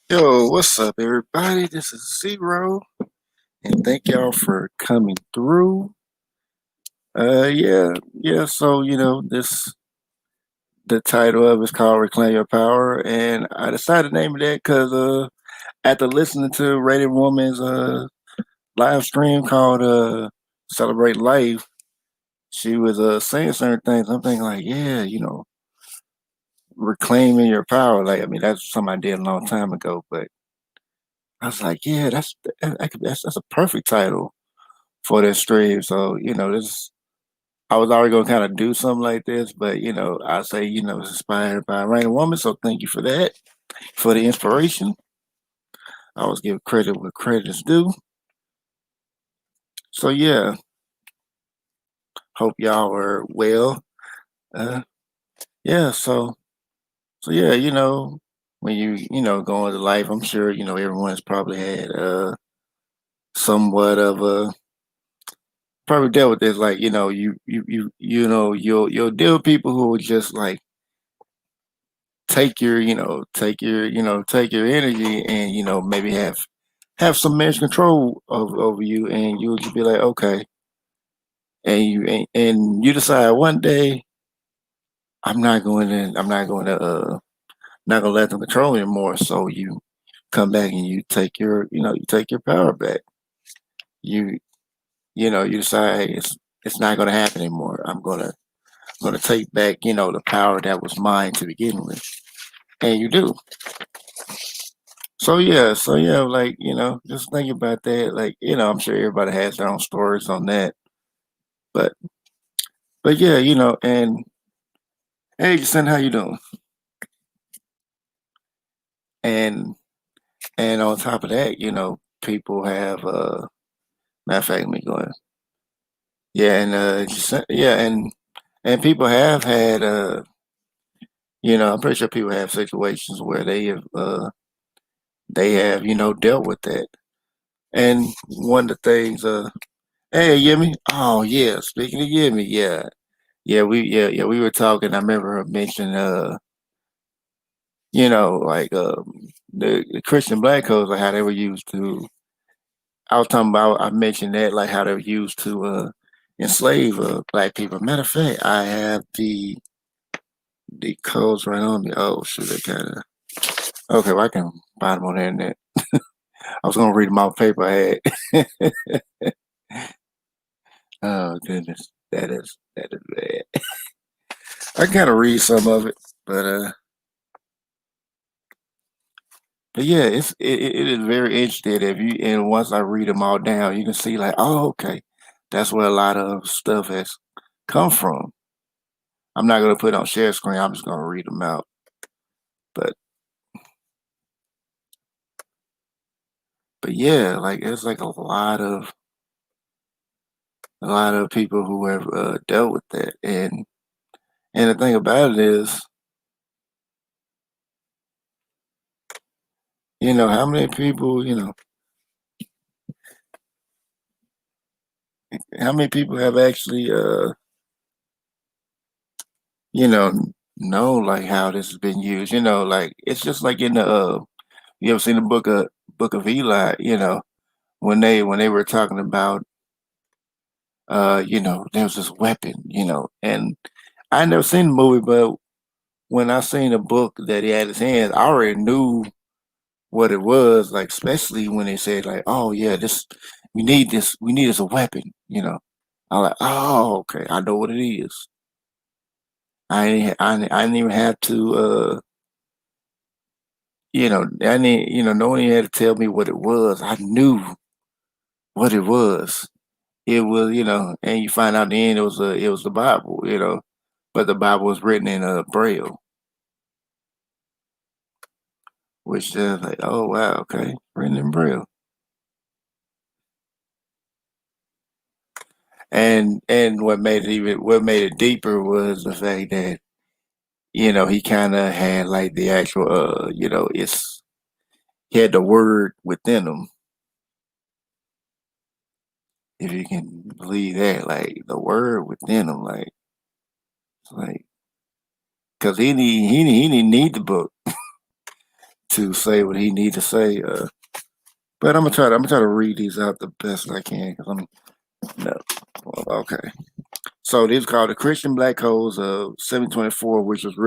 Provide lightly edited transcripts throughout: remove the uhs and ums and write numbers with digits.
Yo, what's up, everybody? This is Zero, and thank y'all for coming through. Yeah. So this the title of it's called "Reclaim Your Power," and I decided to name it that because after listening to Rated Woman's live stream called "Celebrate Life," she was saying certain things. I'm thinking like, yeah, reclaiming your power. Like, I mean, that's something I did a long time ago, but I was like, yeah, that's a perfect title for this stream. So, this I was already gonna kind of do something like this, but I say, it's inspired by a random woman. So thank you for that, for the inspiration. I always give credit where credit is due. So yeah, hope y'all are well. Uh, yeah, so yeah, when you go into life, I'm sure everyone's probably had somewhat of a probably dealt with this. Like you'll deal with people who will just like take your energy and maybe have some managed control over you, and you'll just be like, okay, and you decide one day I'm not going to let them control me anymore. So you come back and you take your power back. You you decide, hey, it's not going to happen anymore. I'm gonna take back the power that was mine to begin with, and you do. So yeah, like just think about that. Like I'm sure everybody has their own stories on that, but yeah, and hey, Jason, how you doing? And on top of that, people have matter of fact, let me go ahead. Yeah, and yeah, and people have had I'm pretty sure people have situations where they have dealt with that. And one of the things, hey, Yemi, oh yeah, speaking of Yemi, yeah, we were talking. I remember her mentioning like the Christian black codes, like how they were used to. I was talking about. I mentioned that like how they were used to enslave black people. Matter of fact, I have the codes right on me. Oh shoot, they kind of okay. Well, I can find them on the internet. I was gonna read them off paper I had. Oh goodness, that is bad. I kind of read some of it, but yeah, it is very interesting. If you and once I read them all down, you can see like, oh, okay, that's where a lot of stuff has come from. I'm not gonna put it on share screen. I'm just gonna read them out. But yeah, like it's like a lot of people who have dealt with that, and the thing about it is, how many people, how many people have actually, you know, know like how this has been used. Like it's just like in the you ever seen the book of Eli? When they were talking about there's this weapon, and I never seen the movie, but when I seen the book that he had in his hands, I already knew what it was, like especially when they said like, oh yeah, we need as a weapon, I'm like, oh okay, I know what it is. I didn't even have to no one even had to tell me what it was. I knew what it was. It was, and you find out in the end it was the Bible, but the Bible was written in Braille, which is like, oh wow, okay, written in Braille. And what made it deeper was the fact that he kind of had like the actual it's he had the word within him, if you can believe that, like the word within him, like because he didn't need the book. to say what he need to say. But I'm gonna try to read these out the best I can because I'm no, well, okay. So this is called the Christian Black Codes of 724, which was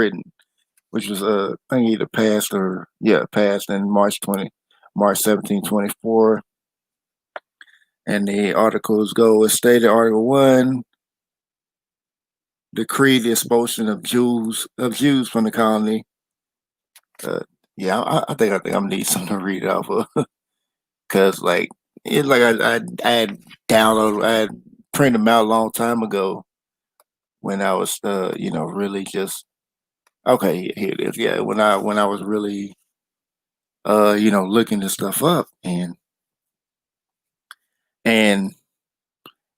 I think either passed or yeah passed in March 1724, and the articles go as stated. Article 1 decreed the expulsion of Jews from the colony. Uh, yeah, I think I'm gonna need something to read it off of because like it's like I had I had printed them out a long time ago when I was really just okay, here it is. Yeah, when I was really looking this stuff up and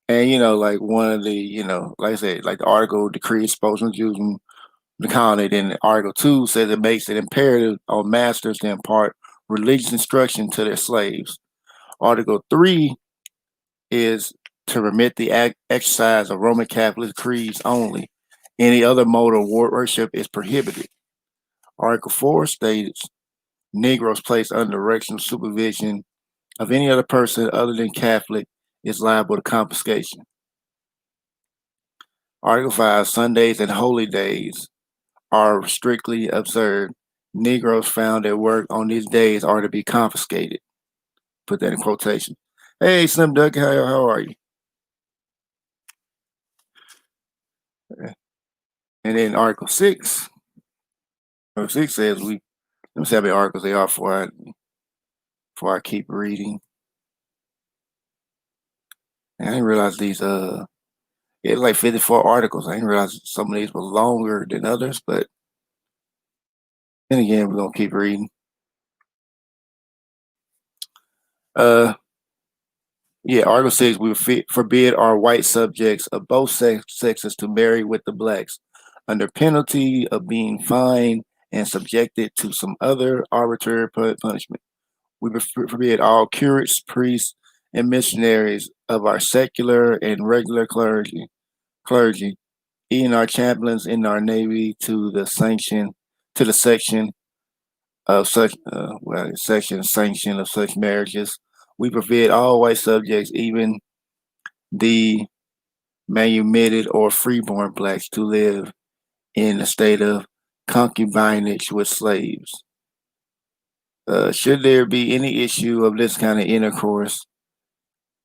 like one of the like I said, like the article decree expulsion of Jews from the colony. Then Article 2 says it makes it imperative on masters to impart religious instruction to their slaves. Article 3 is to permit the exercise of Roman Catholic creeds only. Any other mode of worship is prohibited. Article 4 states Negroes placed under direction of supervision of any other person other than Catholic is liable to confiscation. Article 5 Sundays and holy days are strictly observed. Negroes found at work on these days are to be confiscated. Put that in quotation. Hey, Slim Duck, how are you? And then Article 6 says let me see how many articles they are before I keep reading. And I didn't realize these it's like 54 articles. I didn't realize some of these were longer than others, but then again, we're gonna keep reading. Uh yeah, Article 6, we forbid our white subjects of both sexes to marry with the blacks under penalty of being fined and subjected to some other arbitrary punishment. We forbid all curates, priests, and missionaries of our secular and regular clergy, even our chaplains in our navy to the section of such section sanction of such marriages. We forbid all white subjects, even the manumitted or freeborn blacks, to live in a state of concubinage with slaves. Should there be any issue of this kind of intercourse,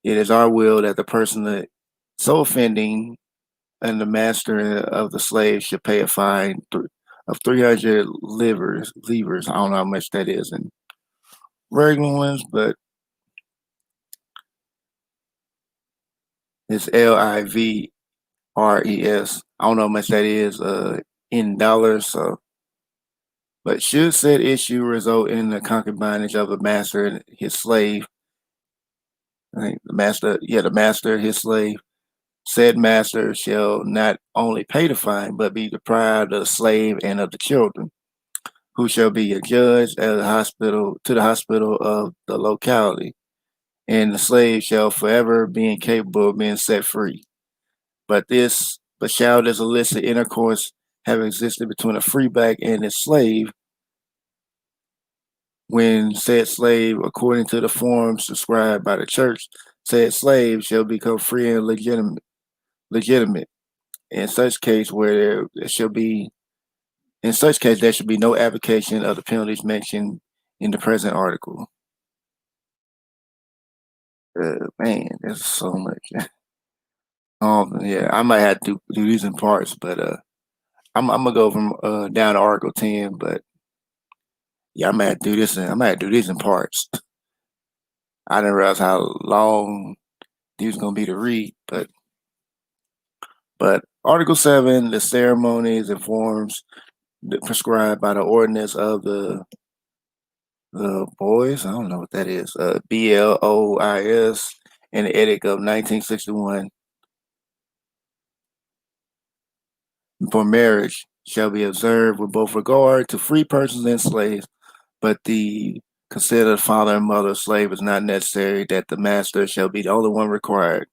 it is our will that the person that so offending and the master of the slave should pay a fine of 300 livers. I don't know how much that is in regular ones, but it's LIVRES. I don't know how much that is in dollars. So, but should said issue result in the concubinage of the master and his slave, I think the master, his slave, said master shall not only pay the fine, but be deprived of the slave and of the children, who shall be adjudged at the hospital of the locality, and the slave shall forever be incapable of being set free. But shall this illicit intercourse have existed between a free black and his slave, when said slave, according to the forms prescribed by the church, said slave shall become free and legitimate. In such case, there should be no application of the penalties mentioned in the present article. Man, there's so much. Yeah, I might have to do these in parts, but I'm gonna go from down to Article 10, but yeah, I might have to do this in parts. I didn't realize how long these was gonna be to read, but Article 7, the ceremonies and forms prescribed by the ordinance of the boys. I don't know what that is. BLOIS and the edict of 1961 for marriage shall be observed with both regard to free persons and slaves, but the consent of the father and mother of slave is not necessary, that the master shall be the only one required.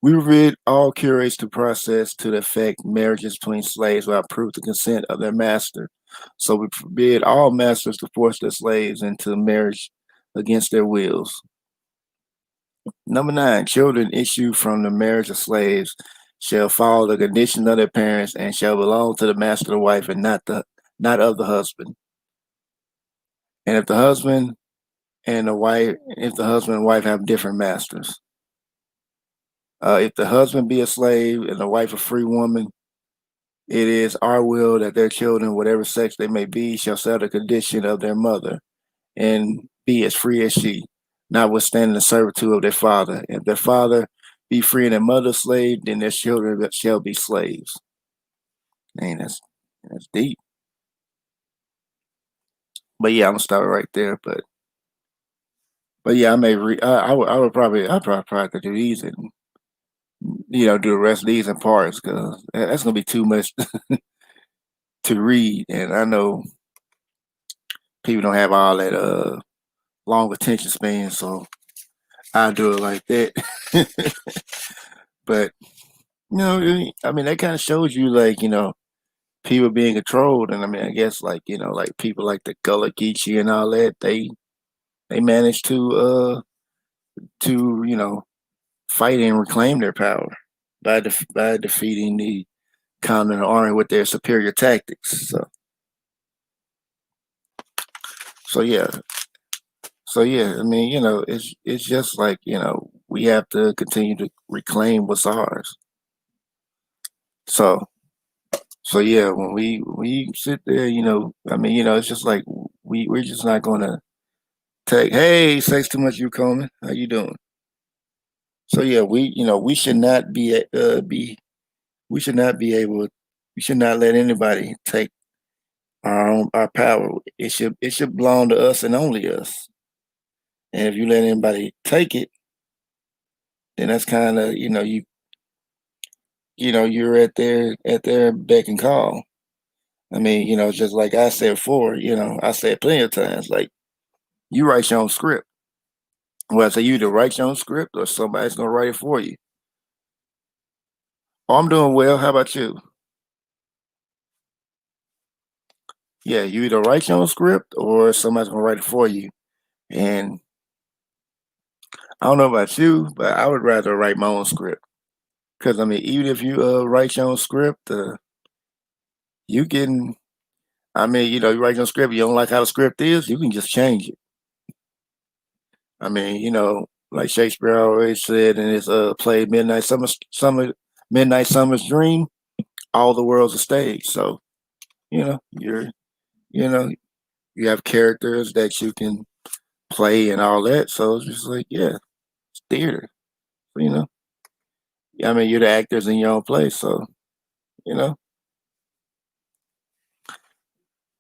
We forbid all curates to process to the effect marriages between slaves without proof the consent of their master. So we forbid all masters to force their slaves into marriage against their wills. Number nine, children issued from the marriage of slaves shall follow the condition of their parents and shall belong to the master of the wife and not of the husband. And if the husband if the husband and wife have different masters, if the husband be a slave and the wife a free woman, it is our will that their children, whatever sex they may be, shall serve the condition of their mother and be as free as she, notwithstanding the servitude of their father. If their father be free and their mother slave, then their children shall be slaves. Man, that's deep. But yeah, I'm gonna stop it right there. But yeah, I may I would probably probably have to do these and do the rest of these in parts because that's gonna be too much to read. And I know people don't have all that long attention span, so I do it like that. But I mean, that kind of shows you like people being controlled, and I mean, I guess like like people like the Gullah Geechee and all that, they managed to fight and reclaim their power by defeating the Continental Army with their superior tactics. So yeah, so yeah, I mean, it's just like we have to continue to reclaim what's ours. So so yeah, when we sit there, I mean, it's just like we're just not gonna take. Hey, sex too much. You coming? How you doing? So yeah, we should not be we should not be able. We should not let anybody take our power. It should belong to us and only us. And if you let anybody take it, then that's kind of you're at their beck and call. I mean, just like I said before, I said plenty of times, like you write your own script. Well, so you either write your own script or somebody's gonna write it for you. Oh, I'm doing well. How about you? Yeah, you either write your own script or somebody's gonna write it for you. And I don't know about you, but I would rather write my own script because I mean, even if you write your own script, you can. I mean, you write your own script. You don't like how the script is, you can just change it. I mean, like Shakespeare always said in his play Midnight Summer's Dream, all the world's a stage. So, you're you know, you have characters that you can play and all that. So it's just like, yeah, it's theater. You know, I mean, you're the actors in your own play. So, you know,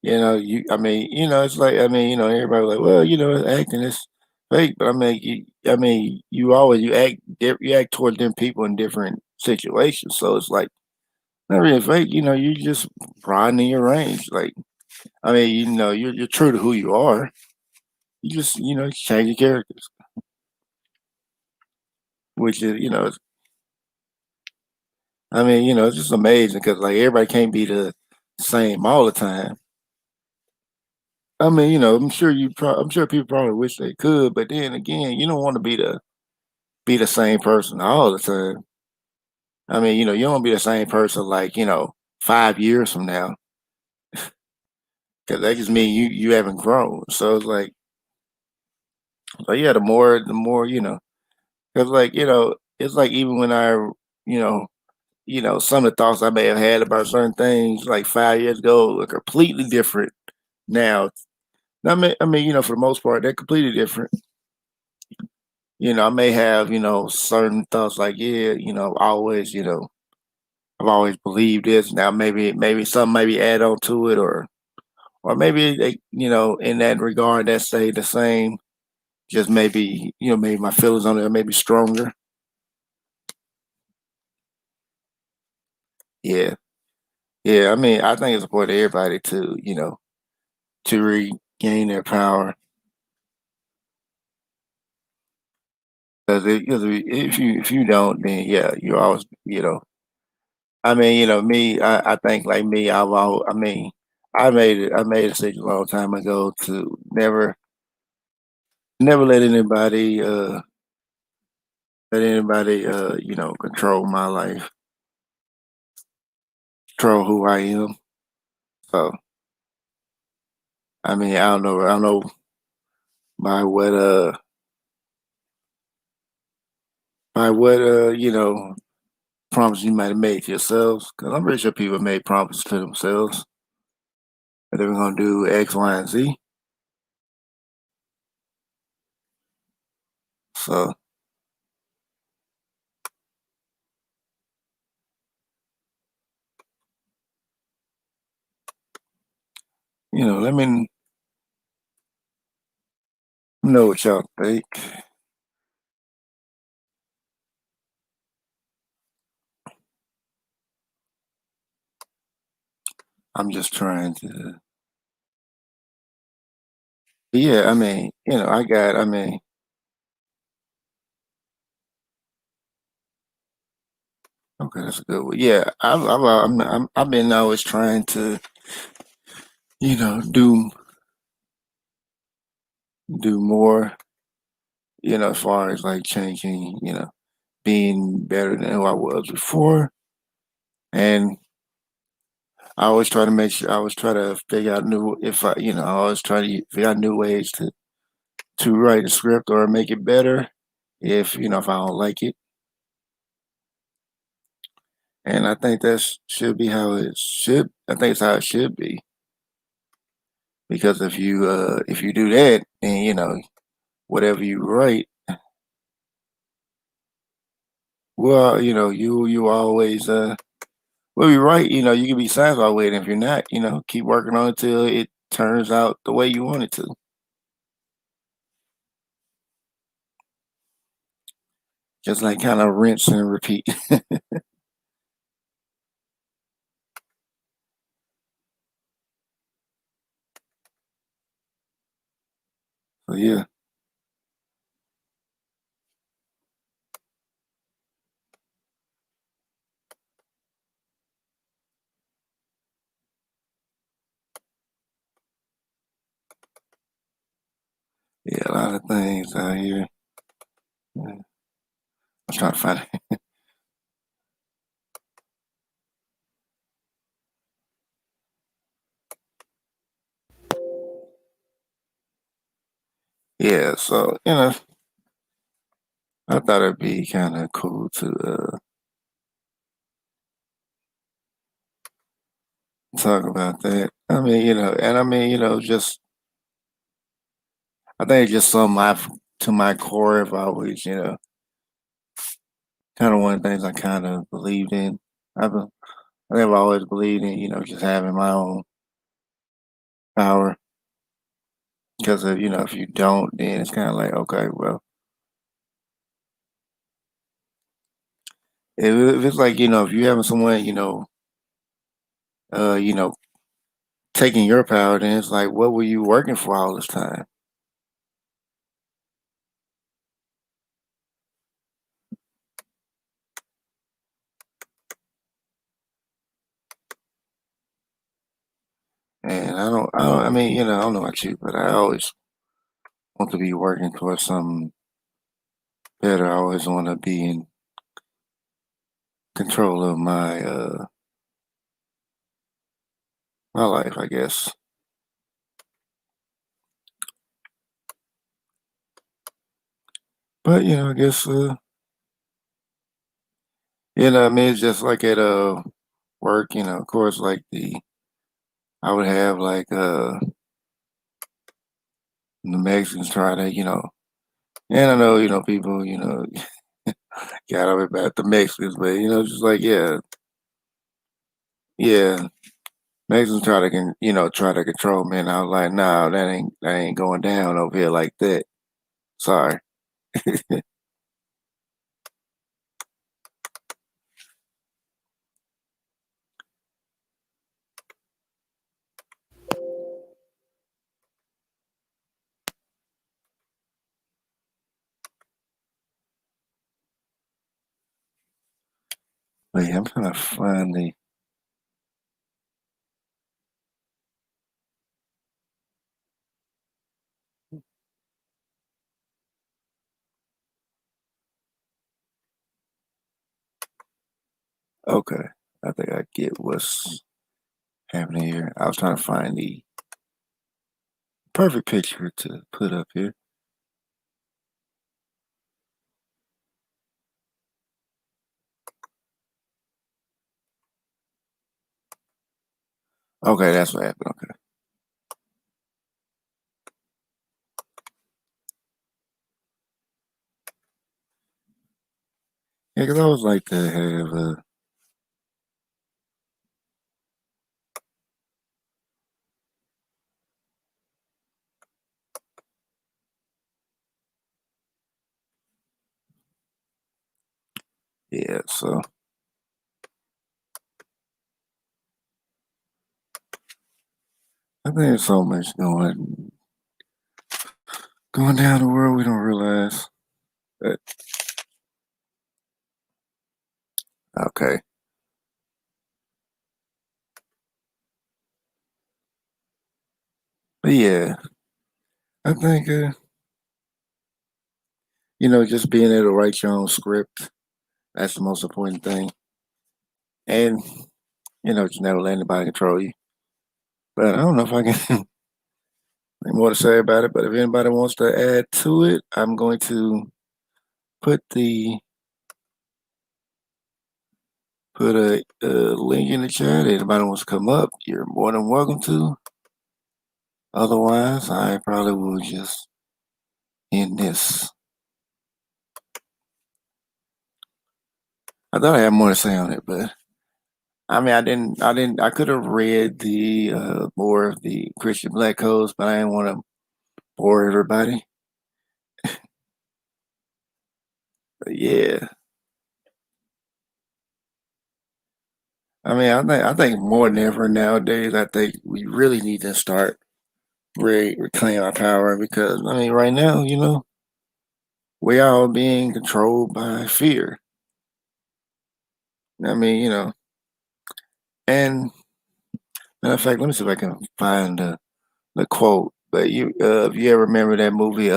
I mean, it's like, I mean, everybody like, well, acting is fake, but you act toward them people in different situations. So it's like not really fake. You just broadening your range. Like, I mean, you're true to who you are. You just, change your characters, which is, I mean, it's just amazing because like everybody can't be the same all the time. I mean, I'm sure people probably wish they could, but then again, you don't want to be the same person all the time. I mean, you don't want to be the same person like 5 years from now because that just means you haven't grown. So it's like, so yeah, the more because like it's like even when you know some of the thoughts I may have had about certain things like 5 years ago are completely different now. I mean, for the most part, they're completely different. I may have, certain thoughts like, yeah, I've always believed this. Now maybe something maybe add on to it or maybe they, in that regard that stay the same. Just maybe, maybe my feelings on it are maybe stronger. Yeah. Yeah. I mean, I think it's important to everybody to regain their power. 'cause if you don't, then yeah, you always, I mean, me, I think like me, I mean, I made a decision a long time ago to never let anybody control my life, control who I am. So I mean, I don't know by what uh promise you might have made to yourselves, because I'm pretty sure people made promises to themselves that they were gonna do X, Y, and Z. So, let me know what y'all think. I'm just trying to, yeah, I mean, I mean, okay, that's a good one. Yeah, I've been always trying to, do more, as far as like changing, being better than who I was before. And I always try to make sure, I always try to figure out new, if I always try to figure out new ways to write a script or make it better if I don't like it. And I think should be how it should. I think it's how it should be, because if you do that, then whatever you write, well, you always well, you write, you can be satisfied with it. If you're not, keep working on it till it turns out the way you want it to. Just like kind of rinse and repeat. So yeah, yeah, a lot of things out here. Yeah, I'm trying to find it. Yeah, so I thought it'd be kind of cool to talk about that. I mean, and I mean, just I think it's just something to my core. I've always, kind of one of the things I kind of believed in. I've I think I've always believed in, just having my own power. Because if you don't, then it's kind of like, okay, well, if it's like, if you having someone, uh, you know, taking your power, then it's like, what were you working for all this time? And I mean, I don't know about you, but I always want to be working towards something better. I always want to be in control of my life, I guess. But I guess I mean, it's just like at work. Of course, like I would have like the Mexicans try to, and I know people got over about the Mexicans, but just like, yeah, yeah, Mexicans try to control me, and I was like, no, that ain't going down over here like that. Sorry. Wait, I'm trying to find the. Okay, I think I get what's happening here. I was trying to find the perfect picture to put up here. Okay, that's what happened. Okay. Yeah, because I always like to have yeah, so I think there's so much going down the world we don't realize. But okay. But yeah, I think just being able to write your own script, that's the most important thing. And, just never let anybody control you. But I don't know if I can more to say about it, but if anybody wants to add to it, I'm going to put the put a link in the chat. Anybody wants to come up, you're more than welcome to. Otherwise, I probably will just end this. I thought I had more to say on it, but I mean, I could have read the more of the Christian Black codes, but I didn't want to bore everybody. But yeah, I mean, I think more than ever nowadays, I think we really need to start reclaim our power because I mean, right now, we are all being controlled by fear. I mean, and matter of fact, let me see if I can find the quote. But if you ever remember that movie,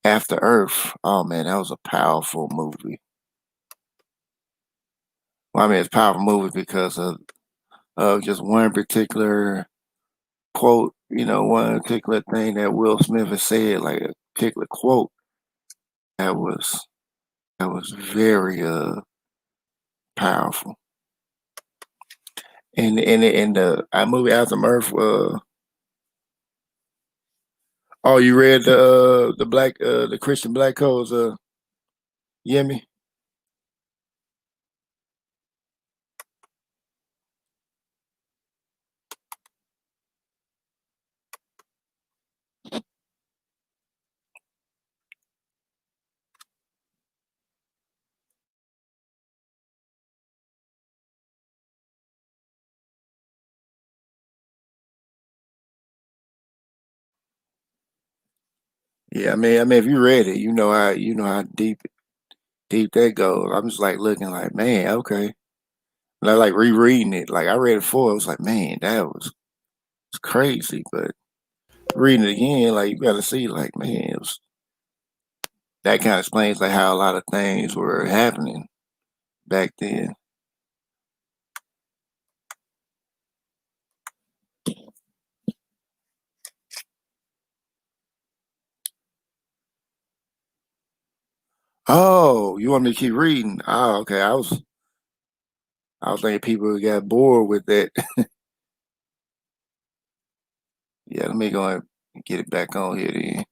After Earth, oh man, that was a powerful movie. Well, I mean, it's a powerful movie because of just one particular quote, one particular thing that Will Smith has said, like a particular quote that was that was very powerful. And in the movie After Earth, oh, you read the Christian Black codes, Yemi? Yeah, I mean, if you read it, you know how deep that goes. I'm just like looking like, man, okay. And I like rereading it. Like I read it before, I was like, man, that was it's crazy. But reading it again, like you got to see, like, man, that kind of explains like how a lot of things were happening back then. Oh, you want me to keep reading? Oh, okay. I was thinking people got bored with that. Yeah, let me go and get it back on here then.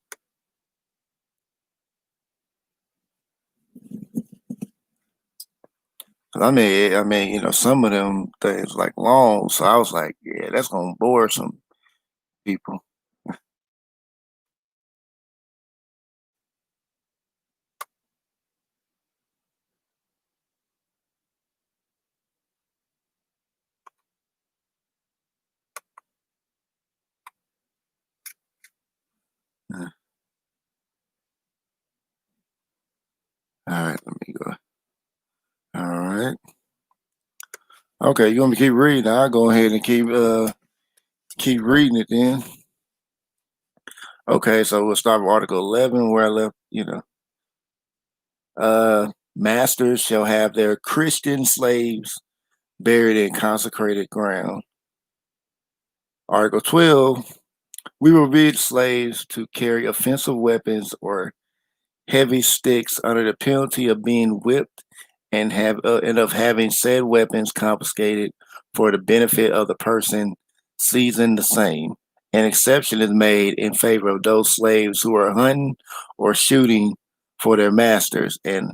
'Cause I mean, some of them things like long, so I was like, yeah, that's gonna bore some people. Uh, All right, let me go. All right. right. Okay, you want me to keep reading? I'll go ahead and keep reading it then. Okay, so we'll start with Article 11 where I left, masters shall have their Christian slaves buried in consecrated ground. Article 12, we forbid slaves to carry offensive weapons or heavy sticks under the penalty of being whipped and of having said weapons confiscated for the benefit of the person seizing the same. An exception is made in favor of those slaves who are hunting or shooting for their masters and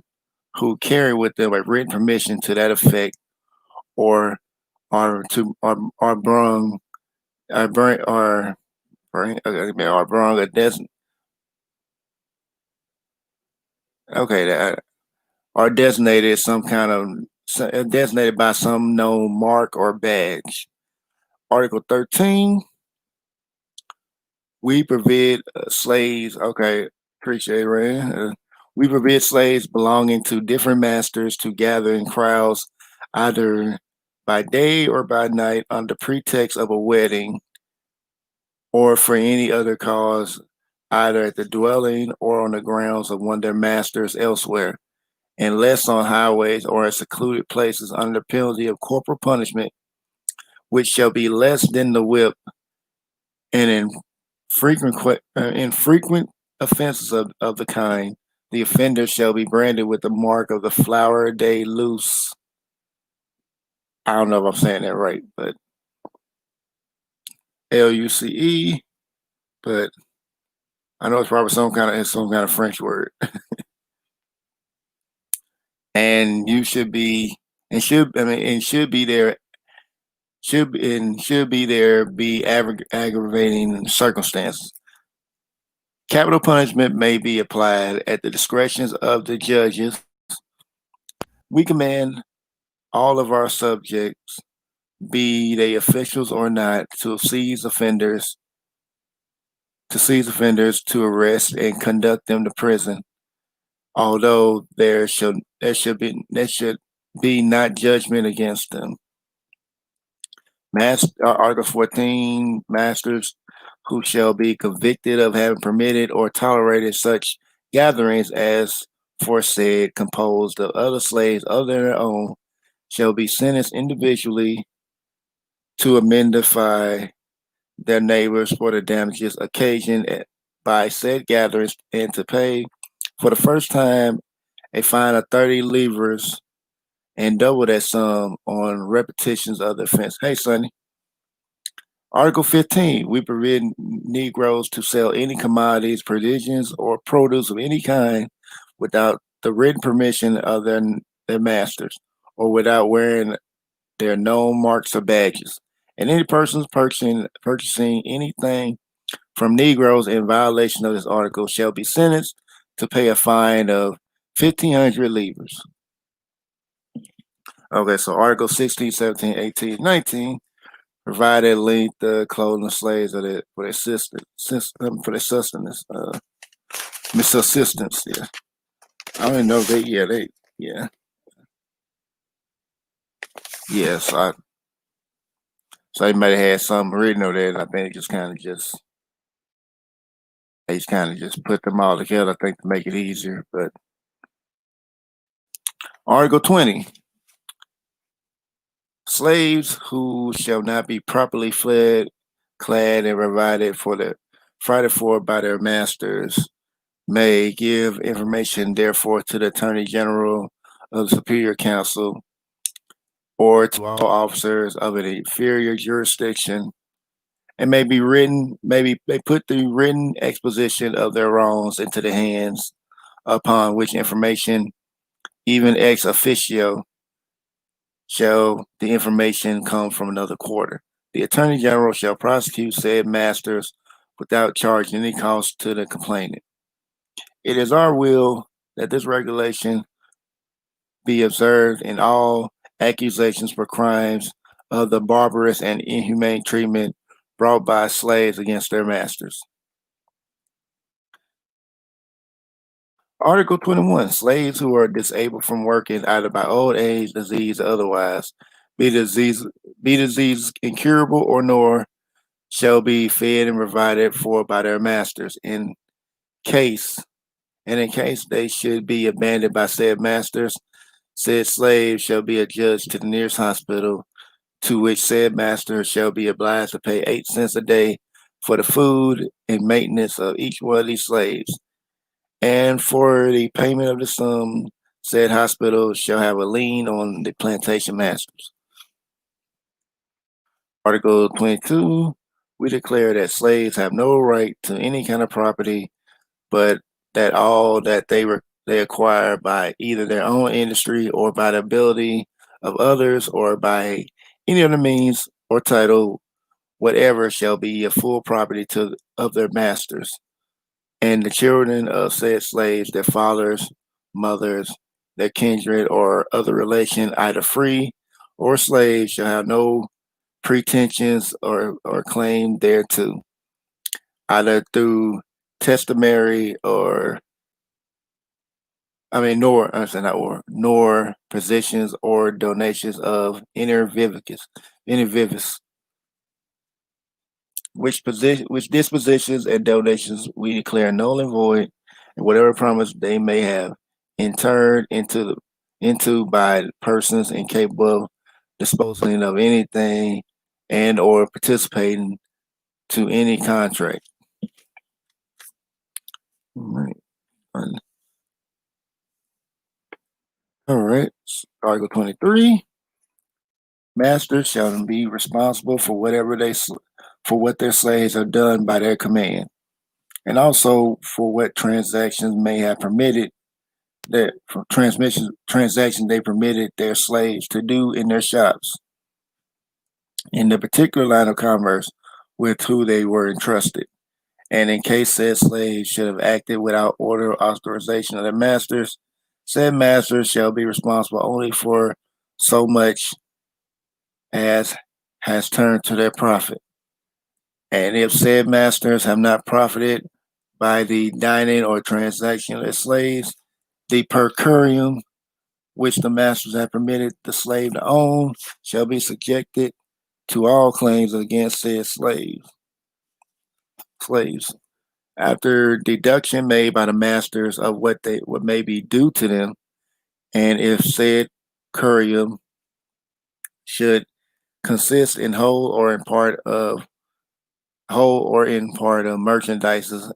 who carry with them a written permission to that effect, or are brung or brung a that are designated some kind of designated by some known mark or badge. Article 13, we forbid slaves. Okay, appreciate it, Rand. We forbid slaves belonging to different masters to gather in crowds, either by day or by night, under pretext of a wedding, or for any other cause, either at the dwelling or on the grounds of one of their masters elsewhere, unless on highways or in secluded places under penalty of corporal punishment, which shall be less than the whip, and in frequent offenses of the kind, the offender shall be branded with the mark of the flower de luce. I don't know if I'm saying that right, but LUCE, but I know it's probably some kind of French word. And you should be and should I mean and should be there should be there be aggravating circumstances. Capital punishment may be applied at the discretions of the judges. We command all of our subjects, be they officials or not, to arrest and conduct them to prison, although there should be not judgment against them. Article 14, masters who shall be convicted of having permitted or tolerated such gatherings as foresaid, composed of other slaves other than their own, shall be sentenced individually to indemnify their neighbors for the damages occasioned by said gatherings, and to pay for the first time a fine of 30 livres and double that sum on repetitions of the offense. Hey, Sonny. Article 15, we forbid Negroes to sell any commodities, provisions, or produce of any kind without the written permission of their masters, or without wearing their known marks or badges. And any persons purchasing anything from Negroes in violation of this article shall be sentenced to pay a fine of 1,500 livres. Okay, so Article 16, 17, 18, 19 provided length clothing the slaves for their sustenance, subsistence. Yeah, I don't even know if yeah, yeah. So they might have had some written over there. And I think they just kind of just put them all together. I think to make it easier. But Article 20. Slaves who shall not be properly clad, and provided for by their masters may give information, therefore, to the Attorney General of the Superior Council or to all officers of an inferior jurisdiction, and maybe they put the written exposition of their wrongs into the hands, upon which information, even ex officio, shall the information come from another quarter. The Attorney General shall prosecute said masters without charging any cost to the complainant. It is our will that this regulation be observed in all accusations for crimes of the barbarous and inhumane treatment brought by slaves against their masters. Article 21. Slaves who are disabled from working either by old age, disease, or otherwise, be the disease, be disease incurable or nor, shall be fed and provided for by their masters case, in case they should be abandoned by said masters, said slave shall be adjudged to the nearest hospital, to which said master shall be obliged to pay 8 cents a day for the food and maintenance of each one of these slaves. And for the payment of the sum, said hospital shall have a lien on the plantation masters. Article 22, we declare that slaves have no right to any kind of property, but that all that they acquire by either their own industry or by the ability of others or by any other means or title, whatever shall be a full property of their masters, and the children of said slaves, their fathers, mothers, their kindred, or other relation, either free or slaves, shall have no pretensions or claim thereto, either through testimony or nor I said not or nor positions or donations of inter vivis, which dispositions and donations we declare null and void, and whatever promise they may have entered into by persons incapable of disposing of anything and or participating to any contract. All right. Article 23. Masters shall be responsible for what their slaves have done by their command, and also for what transactions may have permitted that for transactions they permitted their slaves to do in their shops in the particular line of commerce with who they were entrusted. And in case said slaves should have acted without order or authorization of their masters, said masters shall be responsible only for so much as has turned to their profit. And if said masters have not profited by the dining or transaction of their slaves, the per curiam which the masters have permitted the slave to own shall be subjected to all claims against said slaves. After deduction made by the masters of what may be due to them, and if said curium should consist in whole or in part of merchandises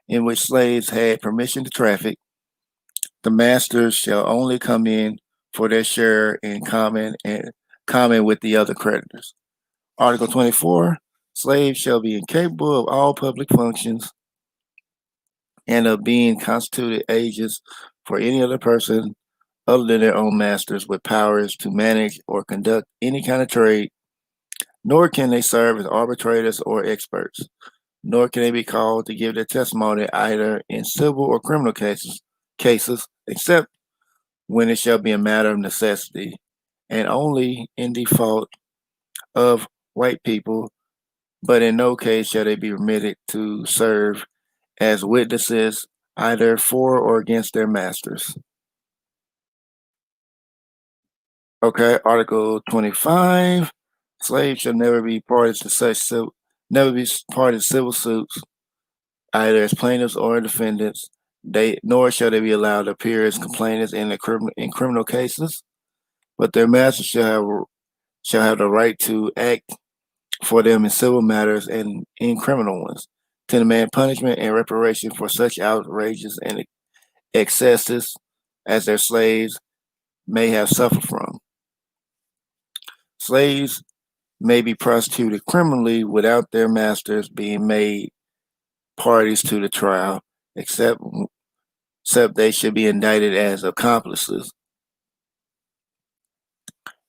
in which slaves had permission to traffic, the masters shall only come in for their share in common with the other creditors. Article 24, slaves shall be incapable of all public functions and of being constituted agents for any other person other than their own masters with powers to manage or conduct any kind of trade, nor can they serve as arbitrators or experts, nor can they be called to give their testimony either in civil or criminal cases, except when it shall be a matter of necessity, and only in default of white people, but in no case shall they be permitted to serve as witnesses either for or against their masters. Okay, Article 25. Slaves shall never be parties to civil suits, either as plaintiffs or defendants. Nor shall they be allowed to appear as complainants in criminal cases, but their masters shall have the right to act for them in civil matters and in criminal ones, to demand punishment and reparation for such outrages and excesses as their slaves may have suffered from. Slaves may be prosecuted criminally without their masters being made parties to the trial, except they should be indicted as accomplices.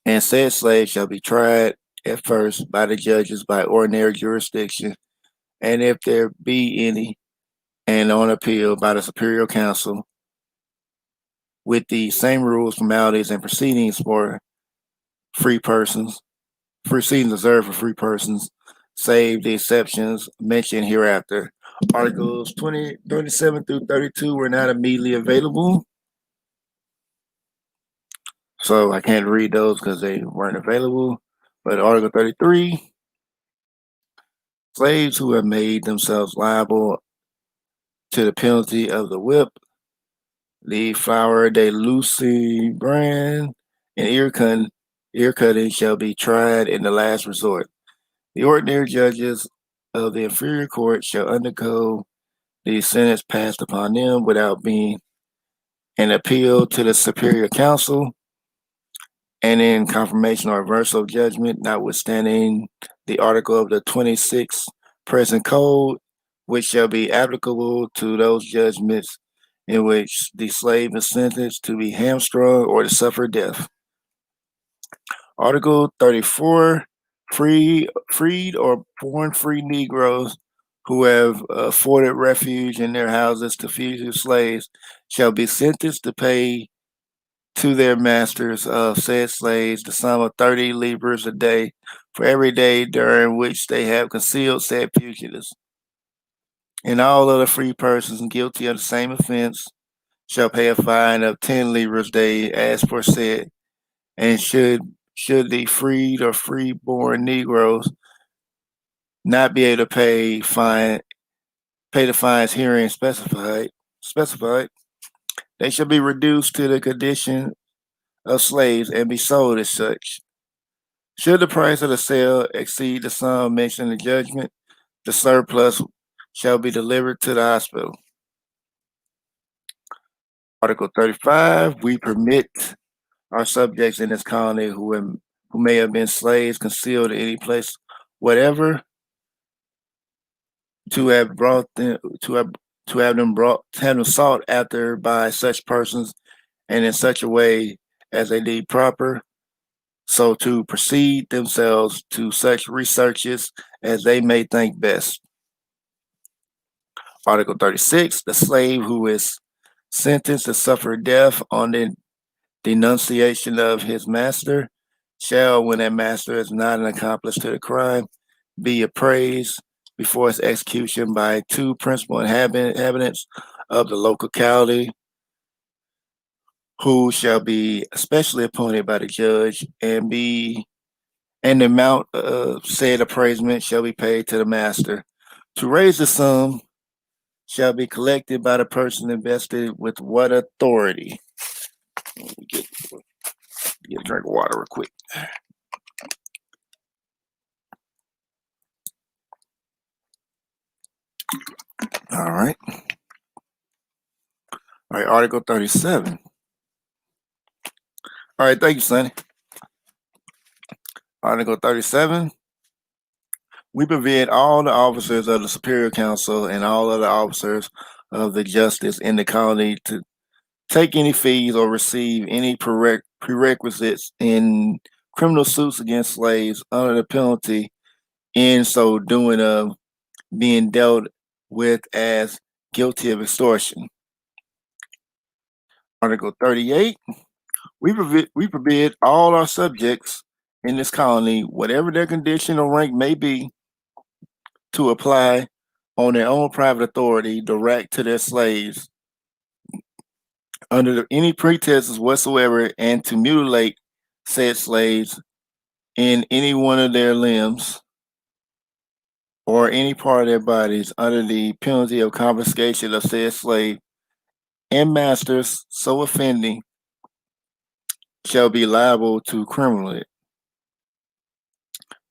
And said slaves shall be tried at first by the judges by ordinary jurisdiction, and if there be any, and on appeal by the superior council, with the same rules, formalities, and proceedings for free persons, proceedings observed for free persons, save the exceptions mentioned hereafter. Articles 37 through 32 were not immediately available, so I can't read those because they weren't available. But Article 33, slaves who have made themselves liable to the penalty of the whip, the flour de lucy brand, and ear cutting shall be tried in the last resort. The ordinary judges of the inferior court shall undergo the sentence passed upon them without being an appeal to the superior council, and in confirmation or reversal of judgment, notwithstanding the article of the 26th present code, which shall be applicable to those judgments in which the slave is sentenced to be hamstrung or to suffer death. Article 34, freed or born free Negroes who have afforded refuge in their houses to fugitive slaves shall be sentenced to pay to their masters of said slaves the sum of 30 livres a day for every day during which they have concealed said fugitives. And all other free persons guilty of the same offense shall pay a fine of 10 livres a day as foresaid, and should the freed or free-born Negroes not be able to pay the fines herein specified, they shall be reduced to the condition of slaves and be sold as such. Should the price of the sale exceed the sum mentioned in the judgment, the surplus shall be delivered to the hospital. Article 35, we permit our subjects in this colony who may have been slaves concealed in any place whatever to have brought them to have them sought after by such persons and in such a way as they deem proper, so to proceed themselves to such researches as they may think best. Article 36, the slave who is sentenced to suffer death on the denunciation of his master shall, when that master is not an accomplice to the crime, be appraised before its execution by two principal inhabitants of the locality, who shall be especially appointed by the judge, and the amount of said appraisement shall be paid to the master. To raise the sum shall be collected by the person invested with what authority? Get a drink of water real quick. All right. All right, Article 37. All right, thank you, Sonny. Article 37. We permit all the officers of the Superior Council and all other officers of the justice in the colony to take any fees or receive any prerequisites in criminal suits against slaves under the penalty in so doing of being dealt with as guilty of extortion. Article 38, we forbid all our subjects in this colony, whatever their condition or rank may be, to apply on their own private authority direct to their slaves under any pretenses whatsoever, and to mutilate said slaves in any one of their limbs or any part of their bodies under the penalty of confiscation of said slave, and masters so offending shall be liable to criminally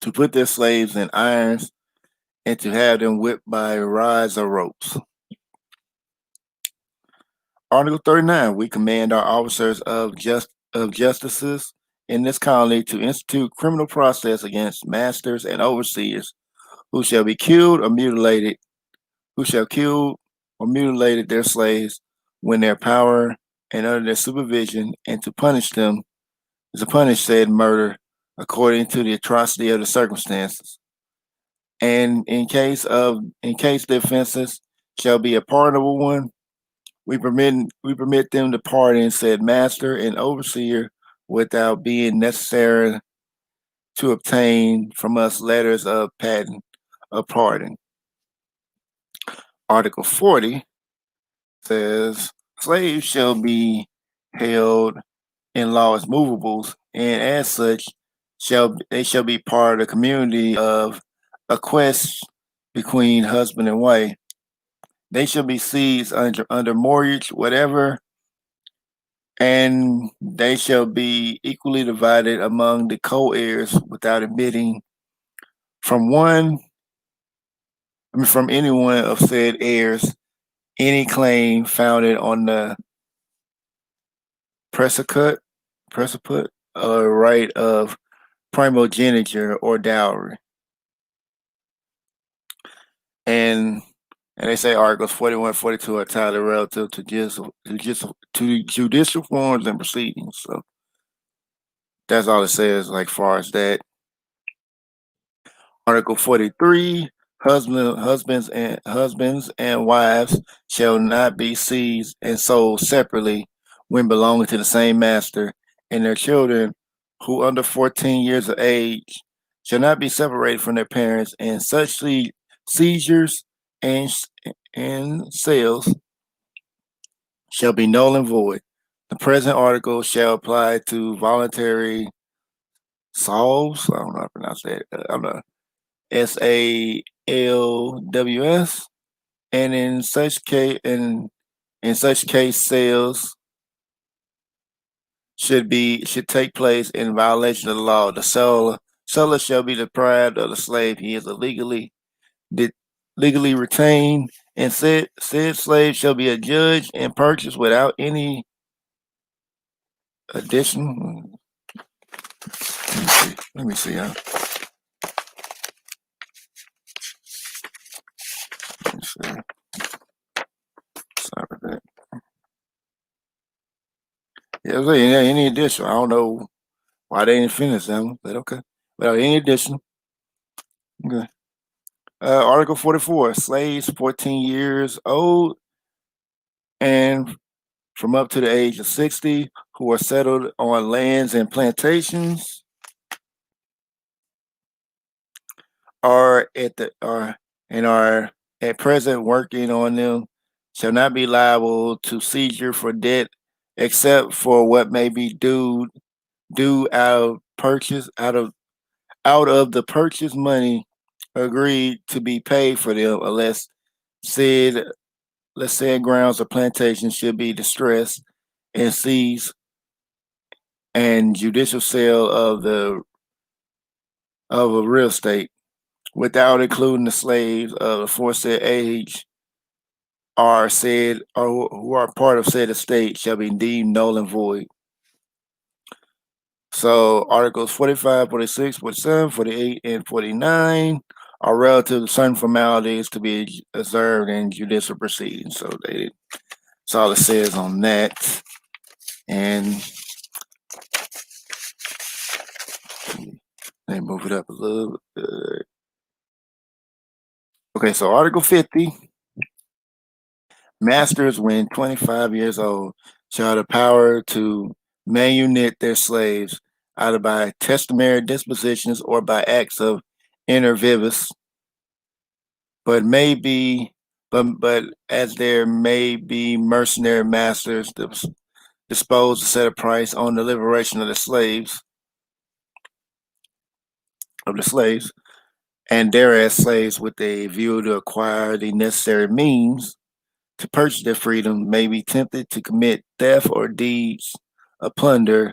to put their slaves in irons and to have them whipped by rods or ropes. Article 39, we command our officers of justices in this colony to institute criminal process against masters and overseers who shall kill or mutilate their slaves when their power and under their supervision, and to punish said murder according to the atrocity of the circumstances. And in case the offenses shall be a pardonable one, we permit them to pardon said master and overseer without being necessary to obtain from us letters of patent of pardon. Article 40 says slaves shall be held in law as movables, and as such, shall be part of the community of equests between husband and wife. They shall be seized under mortgage, whatever, and they shall be equally divided among the co-heirs without admitting from from any one of said heirs any claim founded on the preciput right of primogeniture or dowry. And they say Articles 41, 42 are entirely relative to judicial forms and proceedings. So that's all it says, like far as that. Article 43, husbands and wives shall not be seized and sold separately when belonging to the same master, and their children who under 14 years of age shall not be separated from their parents, and such seizures and sales shall be null and void. The present article shall apply to voluntary salves. I don't know how to pronounce that. I'm not SALWS, and in such case, sales should take place in violation of the law. The seller shall be deprived of the slave he is legally retained, and said slave shall be adjudged and purchased without any addition. Let me see. Let me see. Sorry about that. Yeah, any addition. I don't know why they didn't finish them, but okay. Without any addition. Okay. Article 44, slaves 14 years old and from up to the age of 60 who are settled on lands and plantations are at present working on them shall not be liable to seizure for debt except for what may be due out of the purchase money agreed to be paid for them, unless said grounds or plantations should be distressed and seized, and judicial sale of a real estate without including the slaves of the aforesaid age are said or who are part of said estate shall be deemed null and void. So Articles 45, 46, 47, 48, and 49 are relative to certain formalities to be observed in judicial proceedings. So that's all it says on that. And let me move it up a little bit. Okay, so Article 50, masters when 25 years old shall have the power to manumit their slaves either by testamentary dispositions or by acts of inter vivus, but as there may be mercenary masters disposed to set a price on the liberation of the slaves, and thereas slaves with a view to acquire the necessary means to purchase their freedom may be tempted to commit theft or deeds of plunder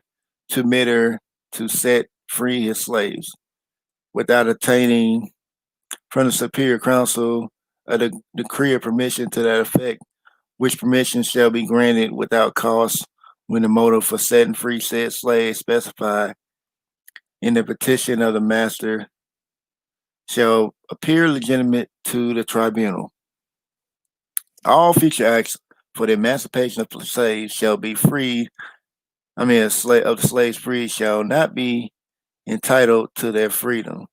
to set free his slaves without obtaining from the superior council a decree of permission to that effect, which permission shall be granted without cost when the motive for setting free said slaves specified in the petition of the master shall appear legitimate to the tribunal. All future acts for the emancipation of the slaves shall be free. Of the slaves free shall not be entitled to their freedom.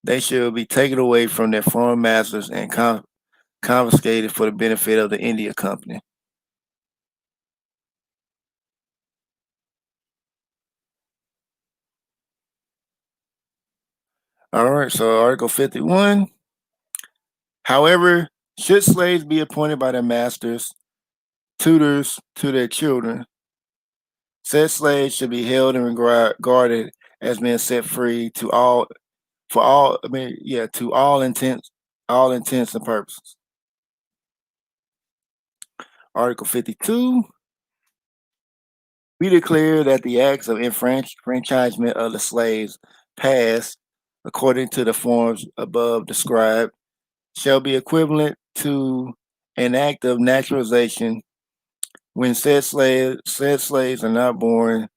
They shall be taken away from their former masters and confiscated for the benefit of the India Company. All right, so Article 51. However, Should slaves be appointed by their masters, tutors to their children, said slaves should be held and regarded as being set free to all for all I mean, yeah, to all intents and purposes. Article 52, we declare that the acts of enfranchisement of the slaves passed according to the forms above described shall be equivalent to an act of naturalization when said slaves are not born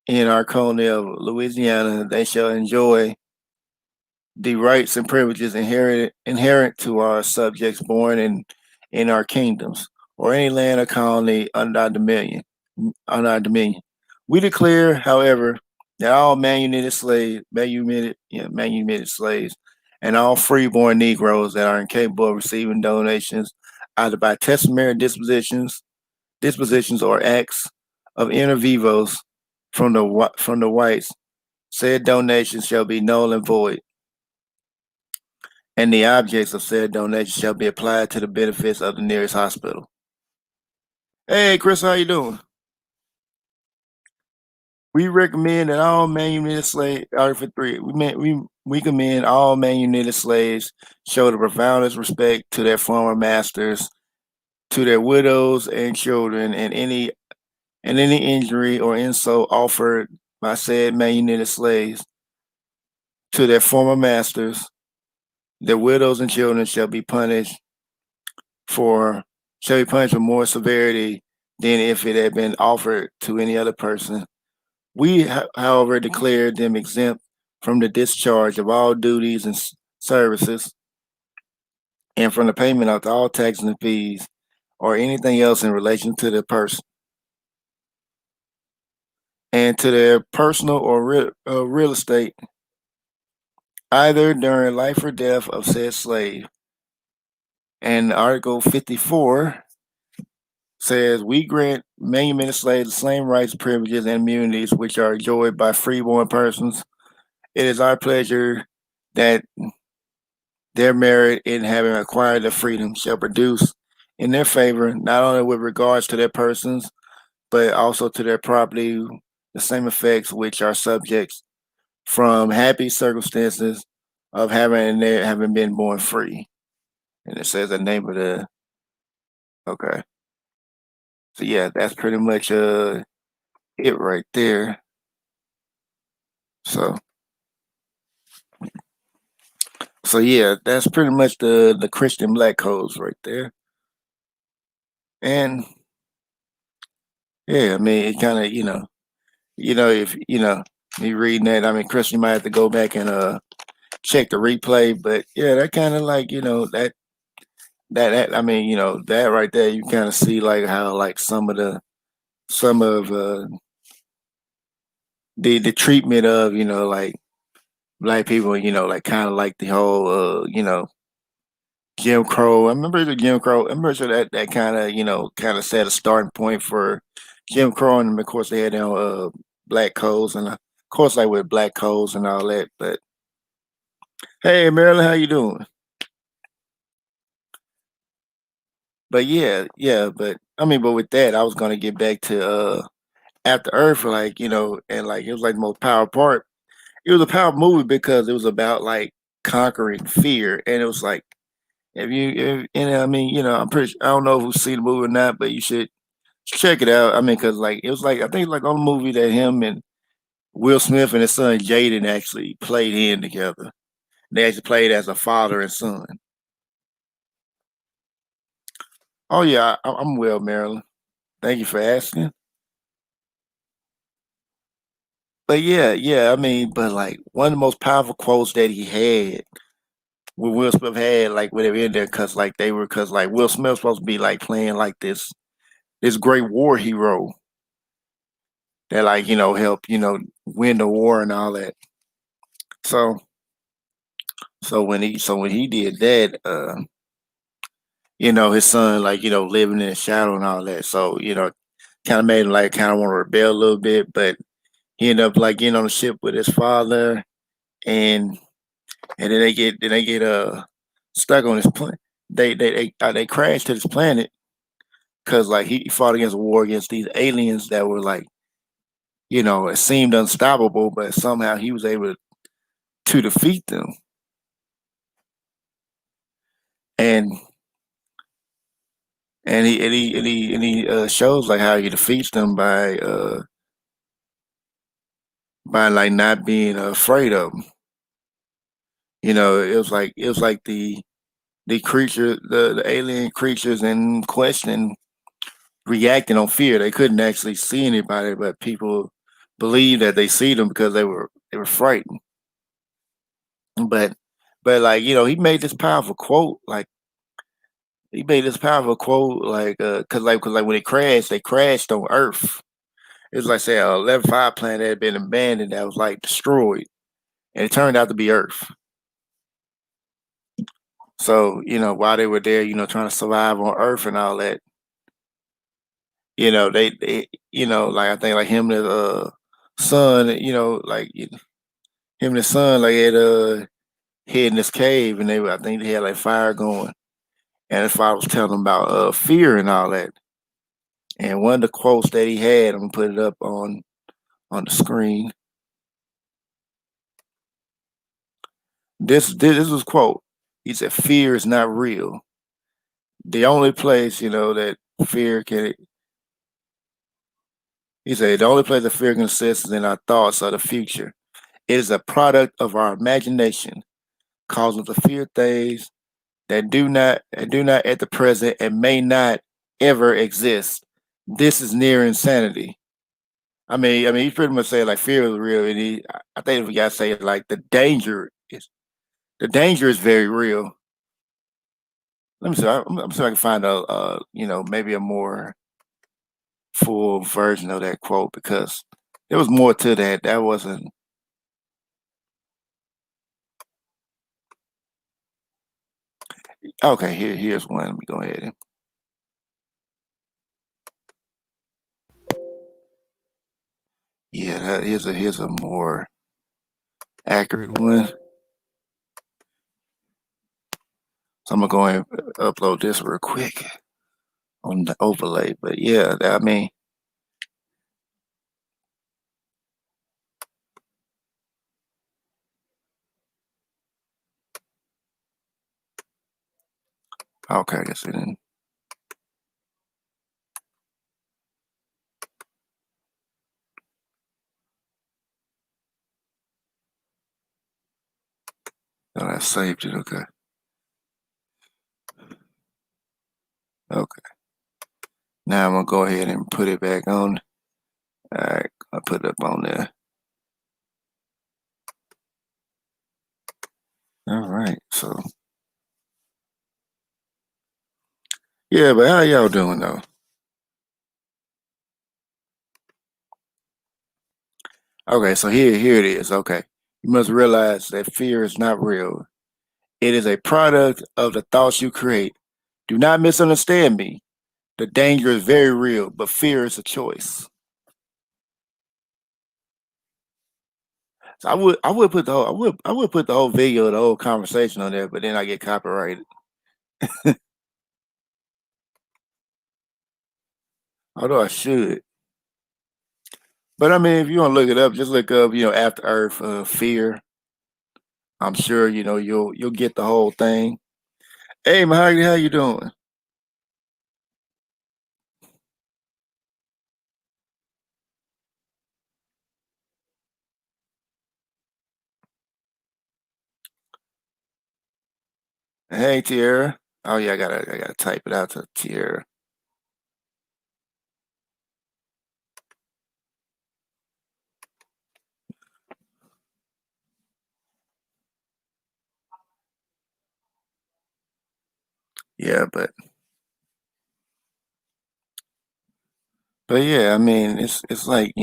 in our colony of Louisiana. They shall enjoy the rights and privileges inherent to our subjects born in our kingdoms or any land or colony under our dominion. We declare, however, that all manumitted slaves, and all freeborn Negroes that are incapable of receiving donations, either by testamentary dispositions or acts of inter vivos from the whites, said donations shall be null and void, and the objects of said donation shall be applied to the benefits of the nearest hospital. Hey, Chris, how you doing? We recommend that all manumitted slaves, Article 3, we commend all manumitted slaves show the profoundest respect to their former masters, to their widows and children, and any injury or insult offered by said manumitted slaves to their former masters, their widows and children for shall be punished with more severity than if it had been offered to any other person. We, however, declare them exempt from the discharge of all duties and services and from the payment of all taxes and fees or anything else in relation to the person and to their personal or real estate, either during life or death of said slave. And Article 54 says we grant manumitted slaves the same rights, privileges, and immunities which are enjoyed by freeborn persons. It is our pleasure that their merit in having acquired the freedom shall produce in their favor, not only with regards to their persons, but also to their property, the same effects which are subjects from happy circumstances of having been born free. And it says the name of the okay. So yeah, that's pretty much it right there. So so yeah, that's pretty much the Christian black codes right there. And yeah, I mean it kinda, if me reading that, I mean Chris, you might have to go back and check the replay, but yeah, that kinda like, that I mean, that right there you kinda see like how like some of the treatment of, like black people, like kinda like the whole Jim Crow. I remember the Jim Crow. I'm pretty sure that kind of set a starting point for Jim Crow, and of course they had their own, black codes, and of course like with black codes and all that. But hey, Marilyn, how you doing? But yeah, yeah. But I mean, but with that, I was gonna get back to After Earth, like and like it was like the most powerful part. It was a powerful movie because it was about like conquering fear, and it was like and I mean, I'm pretty. I don't know if you've seen the movie or not, but you should check it out. I mean, because like it was like I think like on the movie that him and Will Smith and his son Jaden actually played in together. They actually played as a father and son. Oh yeah, I'm well, Marilyn. Thank you for asking. But yeah, yeah, I mean, but like one of the most powerful quotes that he had, what Will Smith had, like when they were in there, because like Will Smith supposed to be like playing like this great war hero that like help win the war and all that. So so when he did that, his son like living in the shadow and all that. So kind of made him like kind of want to rebel a little bit, but he ended up like getting on the ship with his father, and then they get stuck on this plane. they crashed to this planet because like he fought against a war against these aliens that were like, it seemed unstoppable, but somehow he was able to defeat them. And he shows like how he defeats them by like not being afraid of them. It was like the alien creatures in question reacting on fear. They couldn't actually see anybody, but people believe that they see them because they were frightened. But like he made this powerful quote like because when they crashed on Earth. It was like say a 11-5 planet that had been abandoned that was like destroyed, and it turned out to be Earth. So while they were there, trying to survive on Earth and all that, they like I think like him and his son, him and his son like had hid in this cave, and I think they had like fire going, and his father was telling them about fear and all that. And one of the quotes that he had, I'm gonna put it up on the screen. This was quote. He said, "Fear is not real. The only place that fear can." He said, "The only place that fear can exist is in our thoughts of the future. It is a product of our imagination, causing us to fear things that do not at the present and may not ever exist. This is near insanity." I mean, he pretty much said like fear is real, and I think we gotta say like the danger is very real. Let me see. I'm see if I can find maybe a more full version of that quote because there was more to that. That wasn't okay. Here's one. Let me go ahead and yeah. Here's a more accurate one. So I'm gonna go and upload this real quick on the overlay. But yeah, I mean, okay. I guess it didn't. Oh, I saved it. Okay. Okay. Now I'm gonna go ahead and put it back on. All right. I'll put it up on there. All right. So yeah, but how y'all doing though? Okay, so here it is. Okay. You must realize that fear is not real. It is a product of the thoughts you create. Do not misunderstand me. The danger is very real, but fear is a choice. So I would put the whole video, the whole conversation on there, but then I get copyrighted. Although I should. But I mean, if you want to look it up, just look up, After Earth, fear. I'm sure you'll get the whole thing. Hey, Mahogany, how you doing? Hey, Tierra. Oh yeah, I gotta type it out to Tierra. Yeah, but yeah, I mean, it's like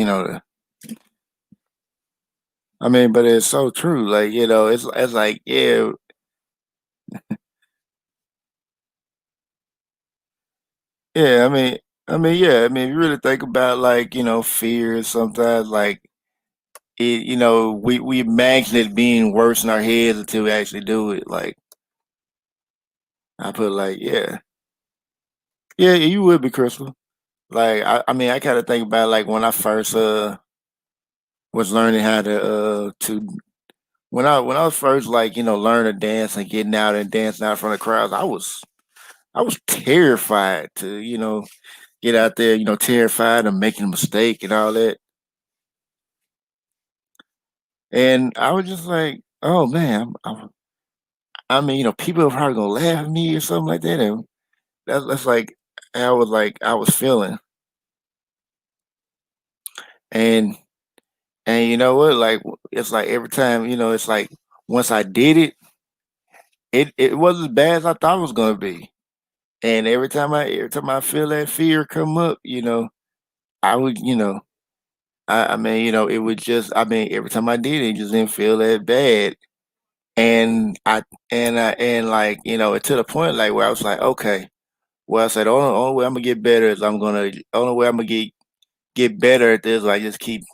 I mean, but it's so true. Like it's like yeah. Yeah. I mean, if you really think about like fear. Sometimes like we imagine it being worse in our heads until we actually do it. Like I put like, yeah, yeah, you would be Crystal. Like, I mean, I kind of think about like when I first was learning how to when I was first like learning to dance and getting out and dancing out in front of crowds, I was terrified to get out there, terrified of making a mistake and all that. And I was just like, oh man, I mean, people are probably gonna laugh at me or something like that. And that's like I was feeling. And and you know what? Like it's like every time, it's like once I did it, it wasn't as bad as I thought it was gonna be. And every time I feel that fear come up, I would, I mean, it would just I mean, every time I did it, it just didn't feel that bad. And and like, it to the point like where I was like, okay, well I said only way I'm gonna get better is only way I'm gonna get better at this, I just keep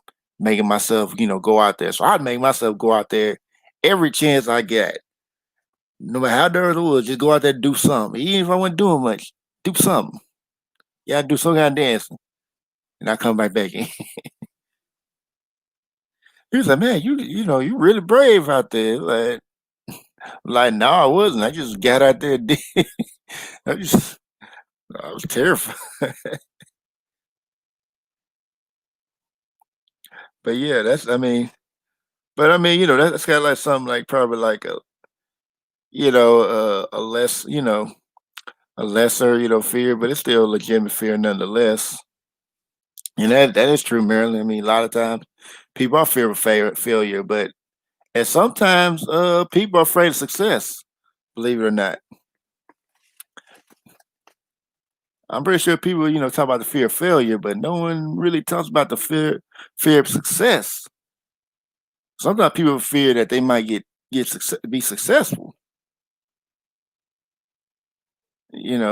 making myself, go out there. So I'd make myself go out there every chance I get. No matter how dirty it was, just go out there and do something. Even if I wasn't doing much, do something. Yeah, do some kind of dancing. And I come back in. He was like, man, you really brave out there. Like no, I wasn't. I just got out there and did. I just I was terrified. But yeah, that's I mean, but I mean, that's kind of like something like probably like a less, a lesser, fear, but it's still a legitimate fear nonetheless. And that is true, Marilyn. I mean, a lot of times people are fear of failure, but and sometimes people are afraid of success. Believe it or not, I'm pretty sure people, talk about the fear of failure, but no one really talks about the fear of success. Sometimes people fear that they might be successful.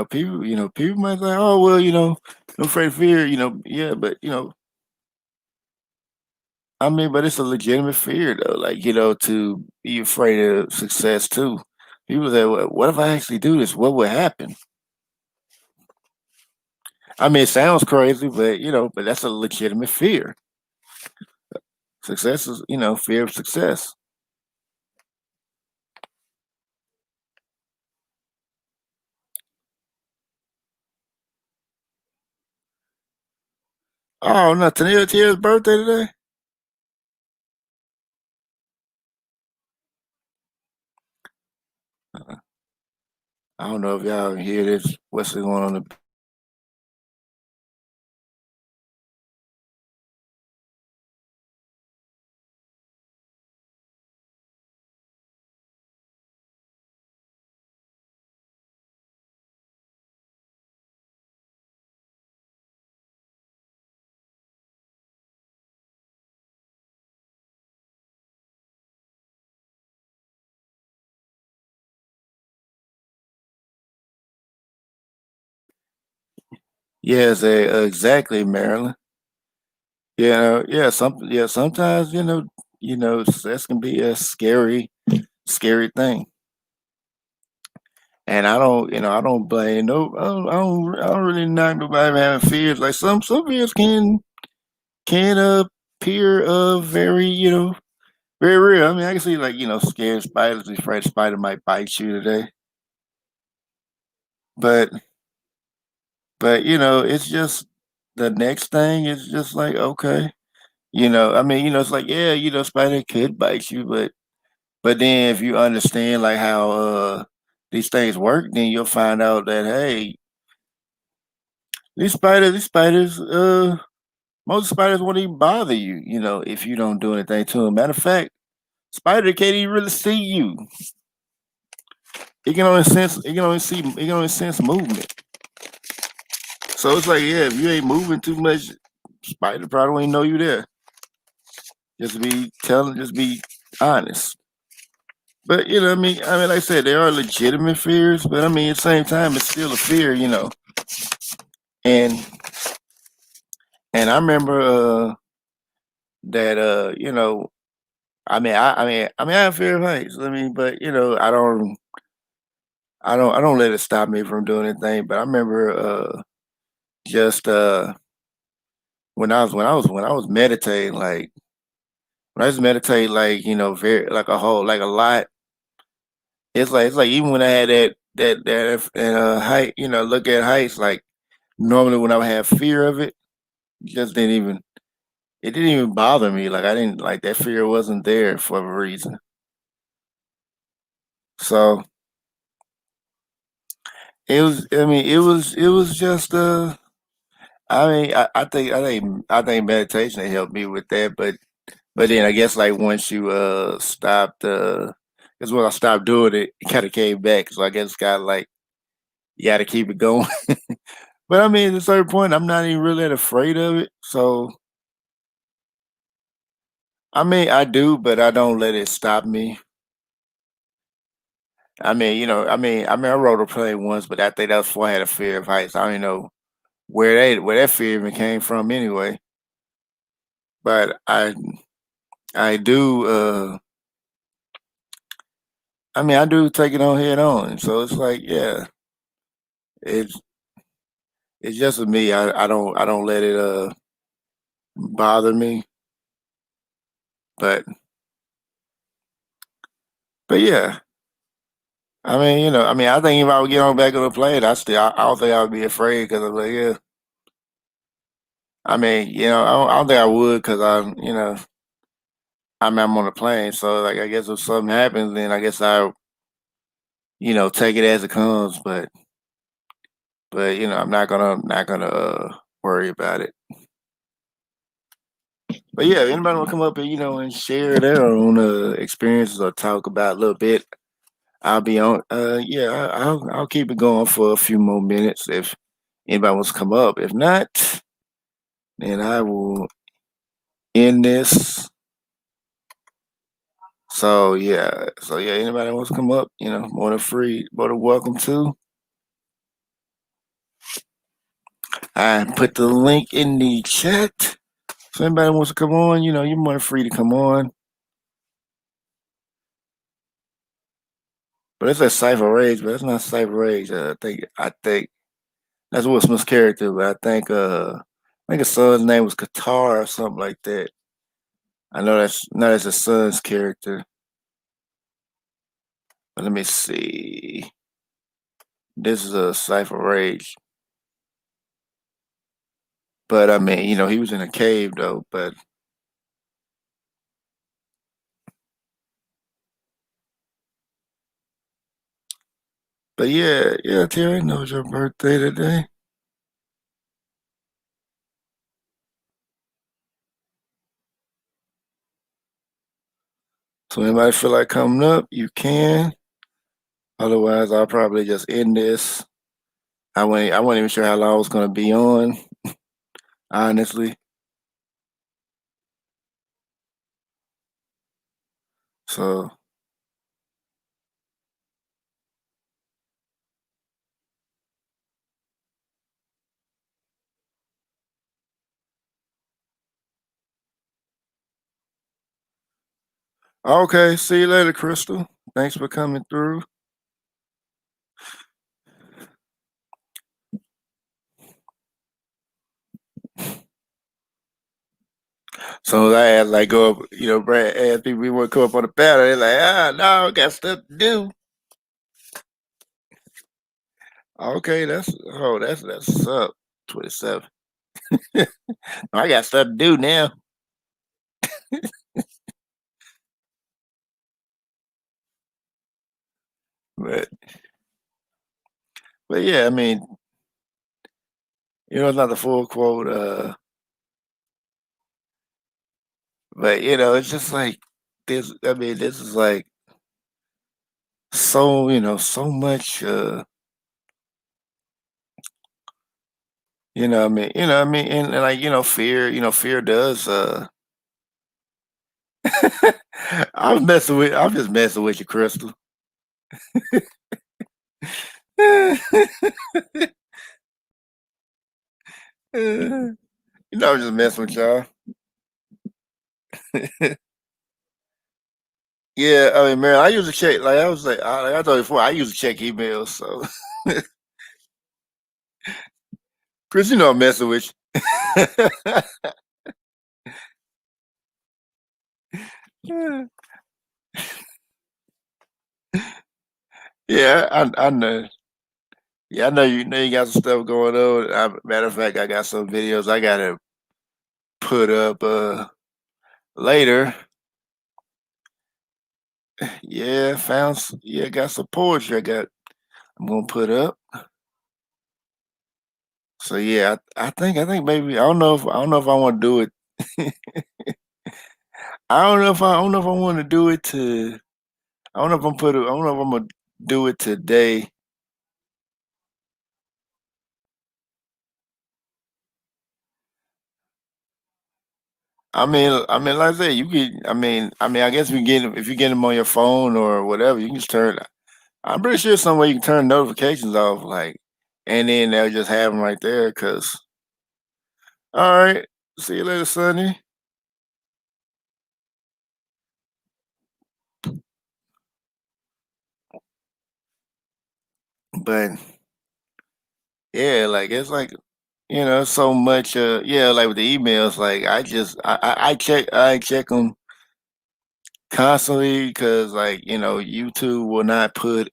People might say, "Oh, well, I'm afraid of fear." Yeah, but I mean, but it's a legitimate fear though. Like to be afraid of success too. People say, well, "What if I actually do this? What would happen?" I mean, it sounds crazy, but but that's a legitimate fear. Success is, fear of success. Oh no, Tania Tier's birthday today. I don't know if y'all hear this. What's going on? Yes, exactly, Marilyn. Yeah, yeah. Sometimes success can be a scary thing. And I don't blame no, I don't really knock nobody for having fears. Like some fears can appear very, very real. I mean, I can see like scared spiders, afraid a spider might bite you today. But it's just the next thing is just like okay, I mean, it's like yeah, spider could bite you, but then if you understand like how these things work, then you'll find out that hey, these spiders, most spiders won't even bother you, if you don't do anything to them. Matter of fact, spider can't even really see you. It can only sense movement. So it's like, yeah, if you ain't moving too much, spider probably won't even know you there. Just be honest. But like I said, there are legitimate fears, but I mean at the same time it's still a fear, And I remember that I mean I have fear of heights. I mean, but I don't I don't let it stop me from doing anything. But I remember just when I was meditating, like when I was meditating, like very like a whole like a lot. It's like even when I had that height, look at heights. Like normally when I would have fear of it, it just didn't even it didn't even bother me. Like I didn't like that fear wasn't there for a reason. So it was. I mean, it was just. I think meditation helped me with that, but then I guess like once you stopped, because when I stopped doing it, it kind of came back. So I guess it's kind of like you got to keep it going. But I mean, at a certain point, I'm not even really that afraid of it. So I mean, I do, but I don't let it stop me. I mean, I rode a plane once, but I think that was before I had a fear of heights. I don't even know where that fear even came from anyway. But I do. I mean, I do take it on head on. So it's like, yeah, it's it's just with me. I don't let it bother me. But but yeah, I think if I would get on back on the plane, I don't think I would be afraid because I'm like, yeah. I mean, I don't think I would because I'm on the plane. So like, I guess if something happens, then I guess I take it as it comes. But I'm not gonna worry about it. But yeah, if anybody want to come up and and share their own experiences or talk about a little bit, I'll be on. Yeah, I'll keep it going for a few more minutes if anybody wants to come up. If not, then I will end this. So yeah, anybody wants to come up, more than welcome to. I put the link in the chat. So anybody wants to come on, you're more than free to come on. But it's a Cypher Rage, but it's not Cypher Rage. I think that's Will Smith's character, but I think his son's name was Qatar or something like that. I know that's his son's character. But let me see. This is a Cypher Rage. But I mean, he was in a cave though. But yeah, yeah, Terry knows your birthday today. So anybody feel like coming up, you can. Otherwise, I'll probably just end this. I wasn't even sure how long I was gonna be on, honestly. So okay, see you later, Crystal. Thanks for coming through. So I had like go up, Brad asked people we want to come up on the panel. They're like, no, got stuff to do. Okay, that's up. 27. I got stuff to do now. But but yeah, I mean, it's not the full quote, but it's just like this. I mean, this is like so much. And like fear does. I'm just messing with you, Crystal. I'm just messing with y'all. Yeah, I mean, man, I usually check. Like I was like I told you before, I usually check emails. So, Chris, you know I'm messing with you. Yeah, yeah, I know. Yeah, I know you got some stuff going on. Matter of fact, I got some videos I gotta put up later. Yeah, yeah, got some poetry I'm gonna put up. So yeah, I think maybe I don't know if I want to do it. I don't know if I want to do it to I don't know if I don't know if I'm gonna do it today. Like I said, you can. I guess if you get them on your phone or whatever, you can just turn. I'm pretty sure some way you can turn notifications off, like, and then they'll just have them right there. Cause all right, see you later, Sonny. But yeah, like it's like so much. Yeah, like with the emails, like I check them constantly because like YouTube will not put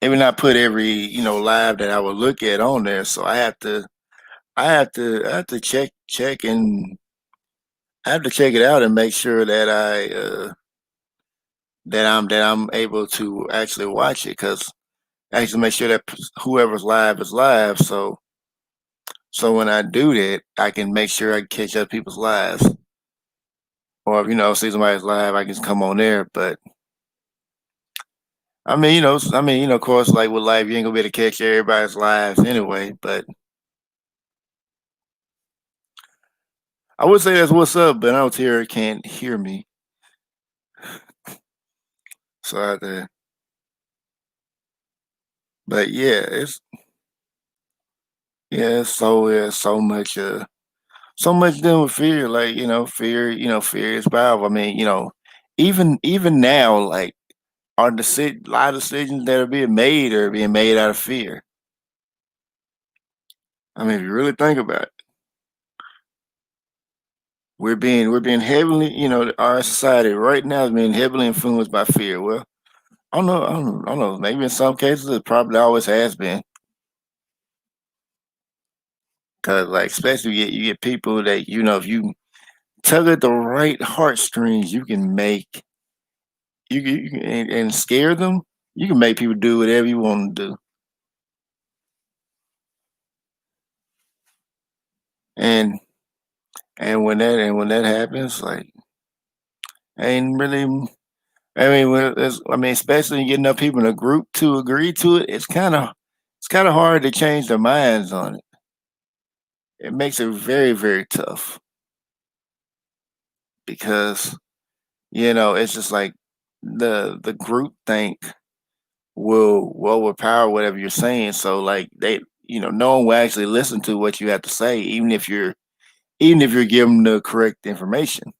not put every live that I would look at on there. So I have to I have to check it out and make sure that I'm able to actually watch it because actually make sure that whoever's live is live. So when I do that, I can make sure I catch up people's lives. Or if see somebody's live, I can just come on there. But of course, like with live, you ain't gonna be able to catch everybody's lives anyway. But I would say that's what's up, but I know Tara can't hear me. So I have to, but yeah, so much dealing with fear. Like, fear is powerful. I mean, even now, like a lot of decisions that are being made out of fear. I mean, if you really think about it, we're being heavily, our society right now is being heavily influenced by fear. Well, I don't know. Maybe in some cases it probably always has been. Cause like especially you get people that if you tug at the right heartstrings, you can and scare them. You can make people do whatever you want to do. And when that happens, like ain't really. I mean, especially getting enough people in a group to agree to it. It's kind of hard to change their minds on it. It makes it very very tough because it's just like the group think will overpower whatever you're saying. So like no one will actually listen to what you have to say, even if you're giving the correct information.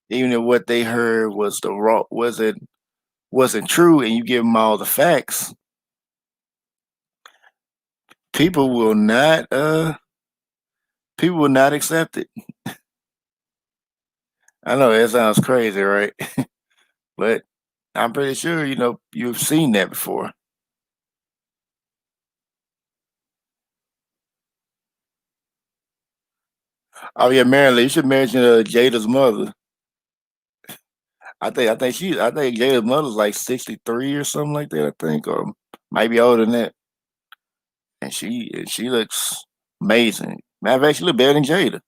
Even if what they heard was the raw wasn't true, and you give them all the facts, people will not people will not accept it. I know that sounds crazy, right? But I'm pretty sure you've seen that before. Oh yeah, Marilyn, you should mention Jada's mother. I think Jada's mother's like 63 or something like that. I think, or might be older than that. And she looks amazing. Matter of fact, she look better than Jada.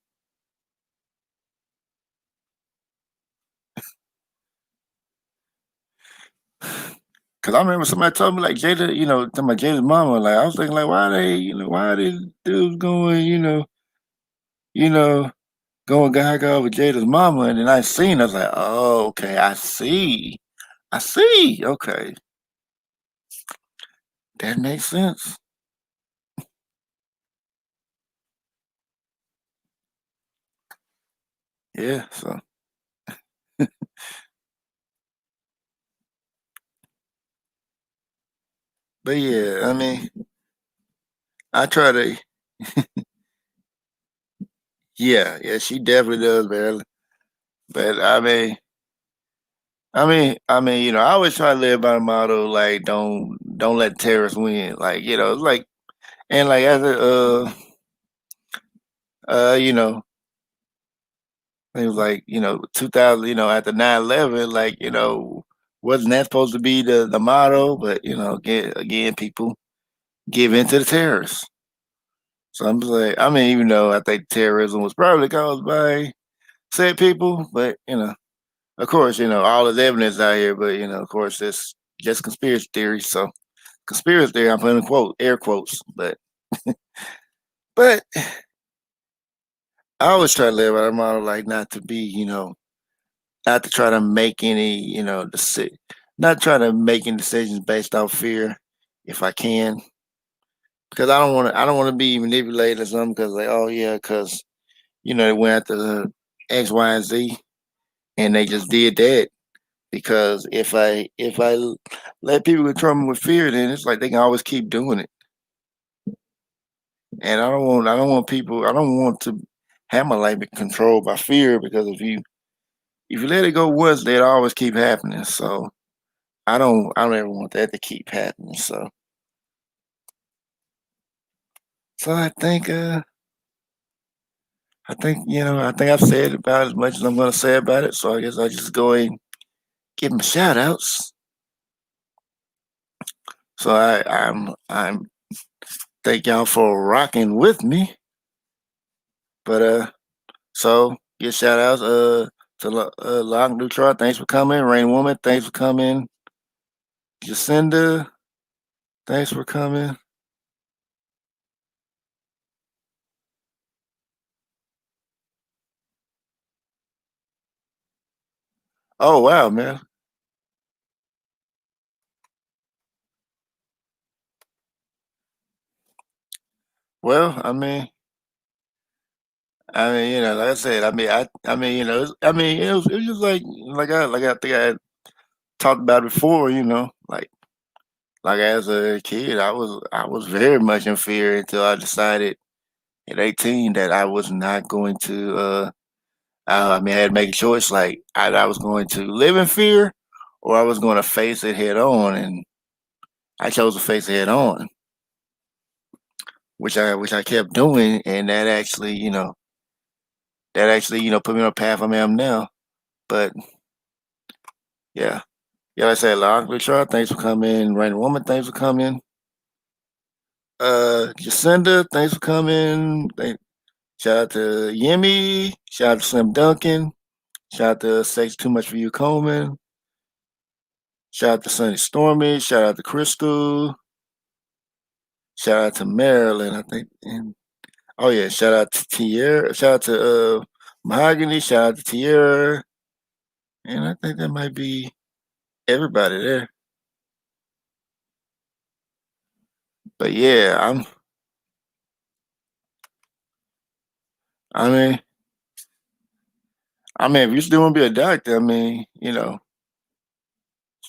Cause I remember somebody told me like Jada, talking about Jada's mama. Like I was thinking like, why are these dudes going, you know, going gaga over Jada's mama? And then I seen, I was like, oh, okay, I see. Okay, that makes sense. Yeah. So. but yeah, I mean, I try to. Yeah, yeah, she definitely does, man. But I always try to live by the motto like don't let terrorists win. Like, it's like and like as a you know, it was like, 2000, after 9/11, like, wasn't that supposed to be the motto? But, again, people give in to the terrorists. So I'm just like, I mean, even though I think terrorism was probably caused by said people, but of course, all the evidence out here, but of course, it's just conspiracy theory. So conspiracy theory, I'm putting air quotes, but I always try to live by the model, like not to be, not to try to make any, not try to make any decisions based off fear, if I can, because I don't want to be manipulated or something. Because like, oh yeah, because they went after the X, Y, and Z, and they just did that. Because if I let people control me with fear, then it's like they can always keep doing it. And I don't want to have my life be controlled by fear, because if you let it go once, they'll always keep happening. So I don't ever want that to keep happening. So I think I've said about as much as I'm gonna say about it. So I guess I just go and give them shout outs. So I'm thank y'all for rocking with me. But so get shout outs to Lock Neutral, thanks for coming. Rain Woman, thanks for coming. Jacinda, thanks for coming. Oh wow, man. Well, like I said, it was just like I think I had talked about before, like as a kid, I was very much in fear until I decided at 18 that I was not going to. I had to make a choice. Like I was going to live in fear, or I was going to face it head on, and I chose to face it head on, which I kept doing, and that actually put me on a path I'm in now. But yeah, yeah, like I said, Long Richard, thanks for coming. Rain Woman, thanks for coming. Jacinda, thanks for coming. Shout out to Yemi. Shout out to Slim Duncan. Shout out to Sex Too Much for You Coleman. Shout out to Sunny Stormy. Shout out to Crystal. Shout out to Marilyn, I think. And oh yeah, shout out to Tierra. Shout out to Mahogany. Shout out to Tierra. And I think that might be everybody there. But yeah, I mean, if you still want to be a doctor, it's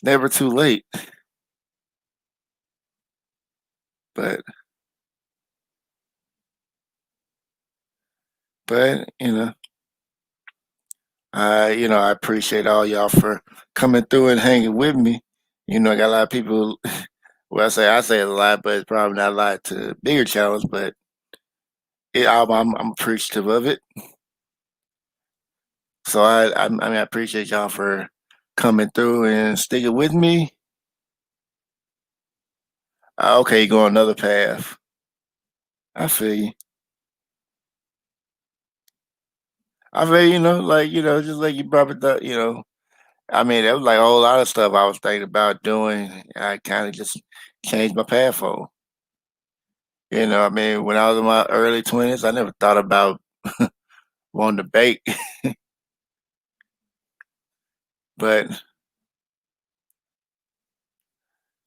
never too late. But but I appreciate all y'all for coming through and hanging with me. I got a lot of people. Well, I say it a lot, but it's probably not a lot to bigger challenge. But I'm appreciative of it. So I appreciate y'all for coming through and sticking with me. Okay, you go another path. I feel you. I feel just like you brought it up. There was like a whole lot of stuff I was thinking about doing. I kind of just changed my path on. When I was in my early 20s, I never thought about wanting to bake, but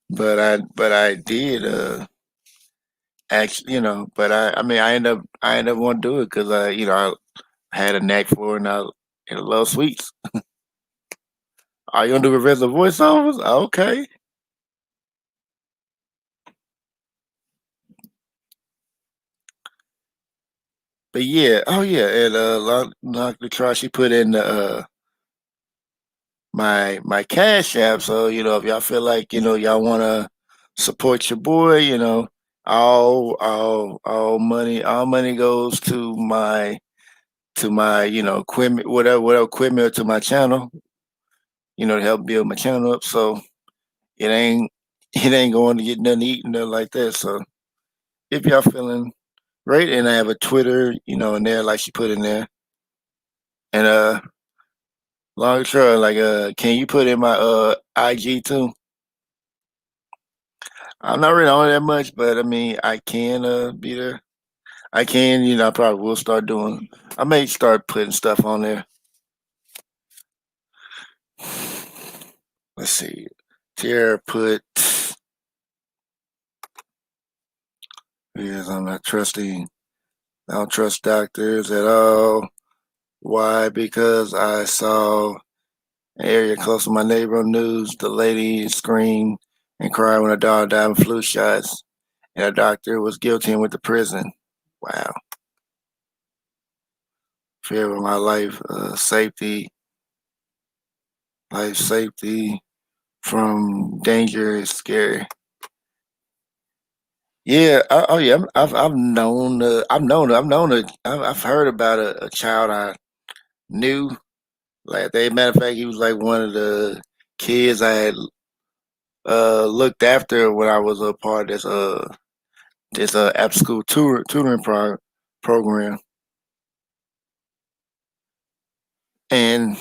but I did actually, but I ended up wanting to do it because I had a knack for it, and I love sweets. Are you gonna do professional voiceovers? Okay. But yeah, oh yeah, and Lock the Try, she put in the my cash app. So, if y'all feel like, y'all wanna support your boy, all money goes to my, equipment, whatever equipment to my channel, to help build my channel up. So it ain't it ain't going to get nothing to eat and nothing like that. So if y'all feeling great, and I have a Twitter, in there, like she put in there. And long term, like can you put in my IG too? I'm not really on it that much, but I mean I can be there. I can, I probably will start doing. I may start putting stuff on there. Let's see. Tierra put, yes, I'm not trusting. I don't trust doctors at all. Why? Because I saw an area close to my neighbor on news. The lady screamed and cried when her dog died of flu shots, and a doctor was guilty and went to prison. Wow. Fear of my life, life safety from danger is scary. Yeah. Oh yeah. I've heard about a child I knew. Like, they matter of fact, he was like one of the kids I had looked after when I was a part of this after school tutoring program, and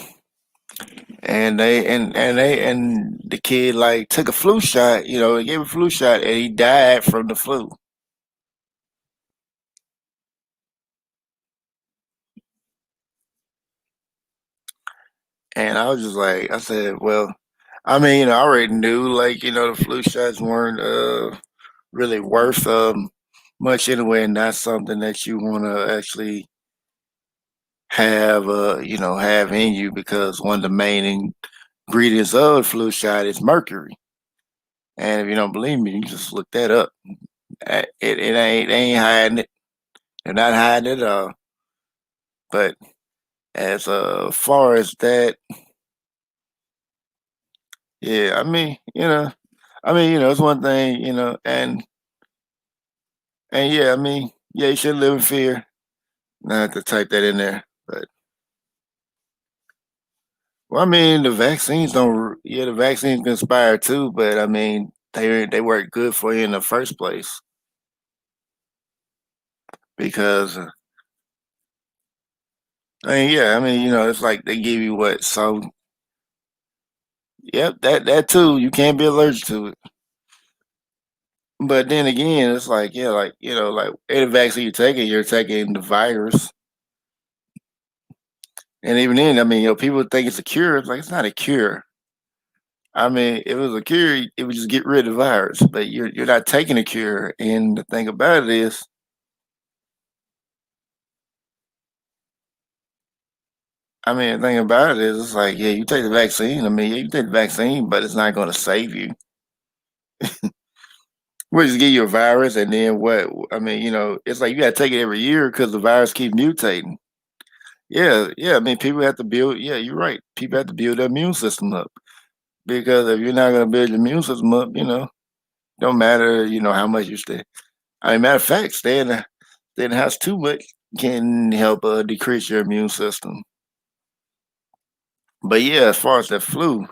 and the kid like took a flu shot. He gave a flu shot, and he died from the flu. And I was just like, I said, well, I mean, I already knew, like, the flu shots weren't really worth much anyway, and not something that you want to actually have in you, because one of the main ingredients of the flu shot is mercury. And if you don't believe me, you can just look that up. It ain't they ain't hiding it. They're not hiding it at all. But as far as that, yeah, it's one thing, and yeah, yeah, you should live in fear. Not to type that in there, but well, the vaccines don't. Yeah, the vaccines conspire too, but they work good for you in the first place, because yeah, it's like they give you what. So yep, that too. You can't be allergic to it. But then again, it's like, yeah, like, like any vaccine you're taking the virus. And even then, people think it's a cure. It's like, it's not a cure. If it was a cure, it would just get rid of the virus. But you're not taking a cure. And the thing about it is, the thing about it is, it's like, yeah, you take the vaccine. Yeah, you take the vaccine, but it's not going to save you. We'll just give you a virus, and then what? It's like you got to take it every year because the virus keeps mutating. Yeah, yeah. People have to build. Yeah, you're right. People have to build their immune system up, because if you're not going to build your immune system up, don't matter, how much you stay. Matter of fact, stay in the house too much can help decrease your immune system. But yeah, as far as the flu,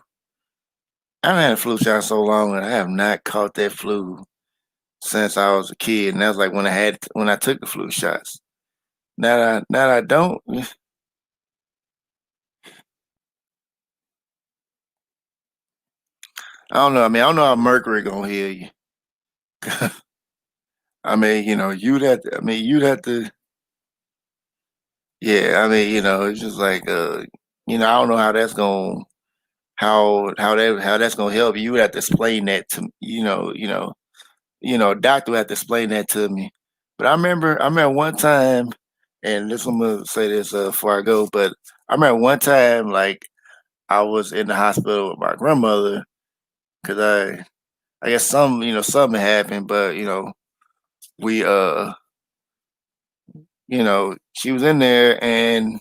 I haven't had a flu shot so long, and I have not caught that flu since I was a kid, and that was like when I took the flu shots. Now that I don't, I don't know. I don't know how mercury gonna heal you. You'd have to. Yeah, it's just like, I don't know how that's going, how that's gonna help you. You would have to explain that to, a doctor would have to explain that to me. But I remember one time, and this I'm gonna say this before I go, but I remember one time, like, I was in the hospital with my grandmother, because I guess something happened, but we she was in there, and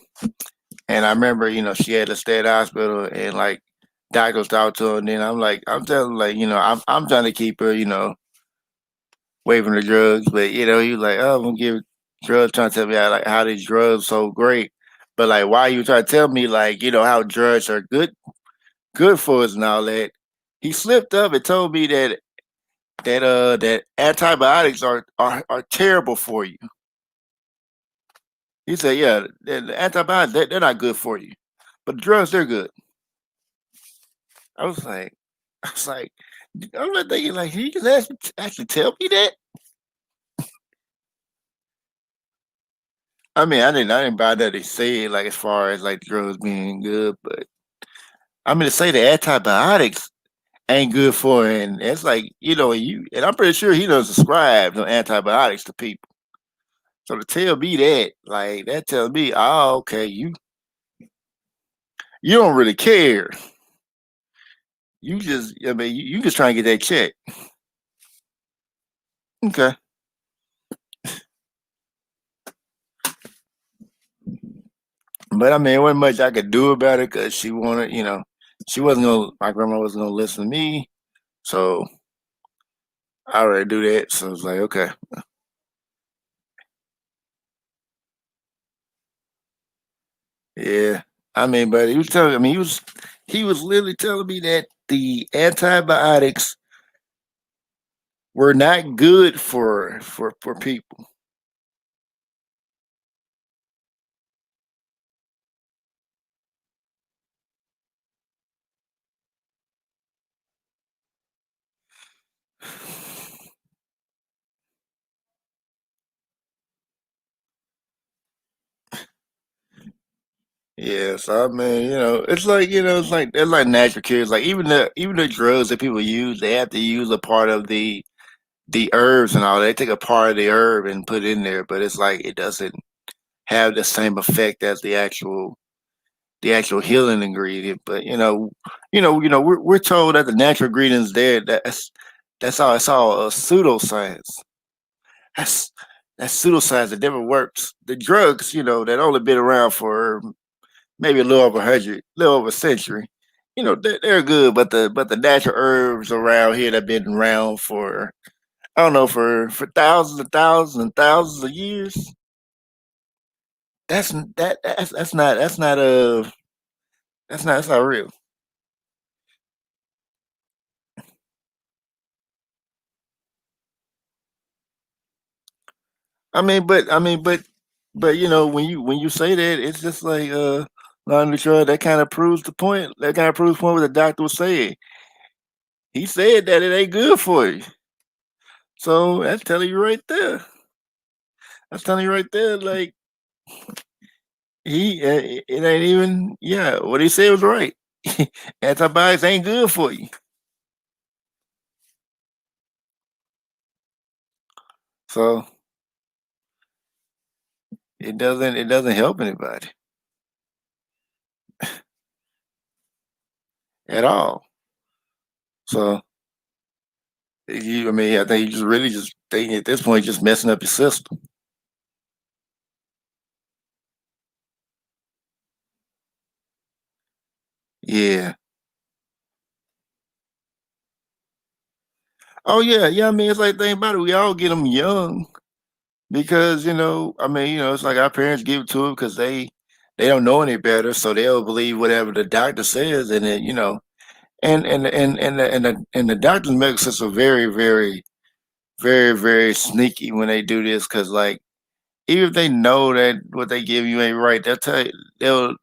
I remember, she had to stay at the hospital, and like doctors talked to her, and then I'm telling her, like, I'm trying to keep her, away from the drugs, but you like, oh, I'm gonna give drugs, trying to tell me how these drugs so great. But like, why you trying to tell me, like, how drugs are good for us and all that? He slipped up and told me that antibiotics are terrible for you. He said, yeah, the antibiotics, they're not good for you, but the drugs, they're good. I was like, I was like, I'm not thinking, like, he just actually tell me that. I didn't buy that they say, like, as far as like drugs being good, but I mean to say the antibiotics ain't good for it, and it's like, and I'm pretty sure he doesn't prescribe no antibiotics to people. So to tell me that, like, that tells me, oh, okay, you don't really care. You just trying to get that check. Okay. But I mean, it wasn't much I could do about it because she wanted, my grandma wasn't gonna listen to me. So I already do that. So it's like, okay. Yeah. But he was literally telling me that the antibiotics were not good for people. Yeah, so I mean, it's like they're like natural cures. Like even the drugs that people use, they have to use a part of the herbs and all. They take a part of the herb and put it in there, but it's like it doesn't have the same effect as the actual healing ingredient. But we're told that the natural ingredients there, that's all a pseudoscience. That's that's pseudoscience that never works. The drugs, that only been around for maybe a little over 100, little over a century. They're good, but the natural herbs around here that have been around for, I don't know, for thousands and thousands and thousands of years. That's not real. But when you say that, it's just like, non-neutral. That kind of proves the point. That kind of proves the point what the doctor was saying. He said that it ain't good for you. So that's telling you right there. That's telling you right there. Like, it ain't even, yeah. What he said was right. Antibiotics ain't good for you. So it doesn't help anybody at all. So I think you just really just think at this point just messing up your system. Yeah. Oh yeah, yeah. It's like, think about it. We all get them young because it's like our parents give it to them because they don't know any better, so they'll believe whatever the doctor says, and then and the doctors make us are very, very, very, very sneaky when they do this because, like, even if they know that what they give you ain't right, they'll tell you, they'll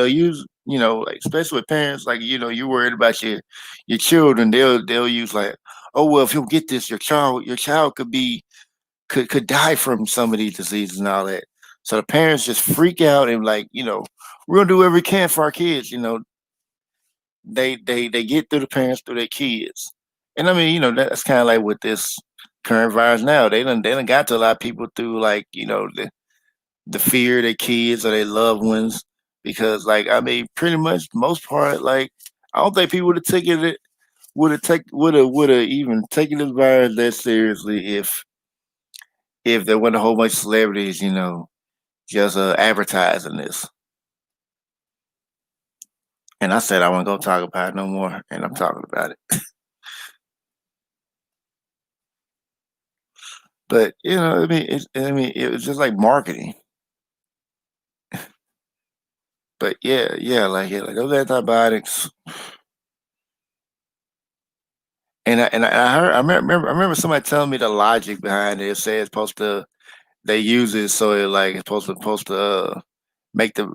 use, like, especially with parents, like, you're worried about your children, they'll use, like, oh well, if you get this, your child could die from some of these diseases and all that. So the parents just freak out and, like, we're gonna do whatever we can for our kids. They get through the parents through their kids, and I mean, that's kind of like with this current virus now. They done got to a lot of people through, like, the fear of their kids or their loved ones, because, like, I mean, pretty much most part, like, I don't think people would have even taken this virus that seriously if there wasn't a whole bunch of celebrities, just advertising this. And I said I wasn't gonna talk about it no more, and I'm talking about it. But it was just like marketing. But like those antibiotics. I remember somebody telling me the logic behind it. It says it's supposed to they use it so it's supposed to make the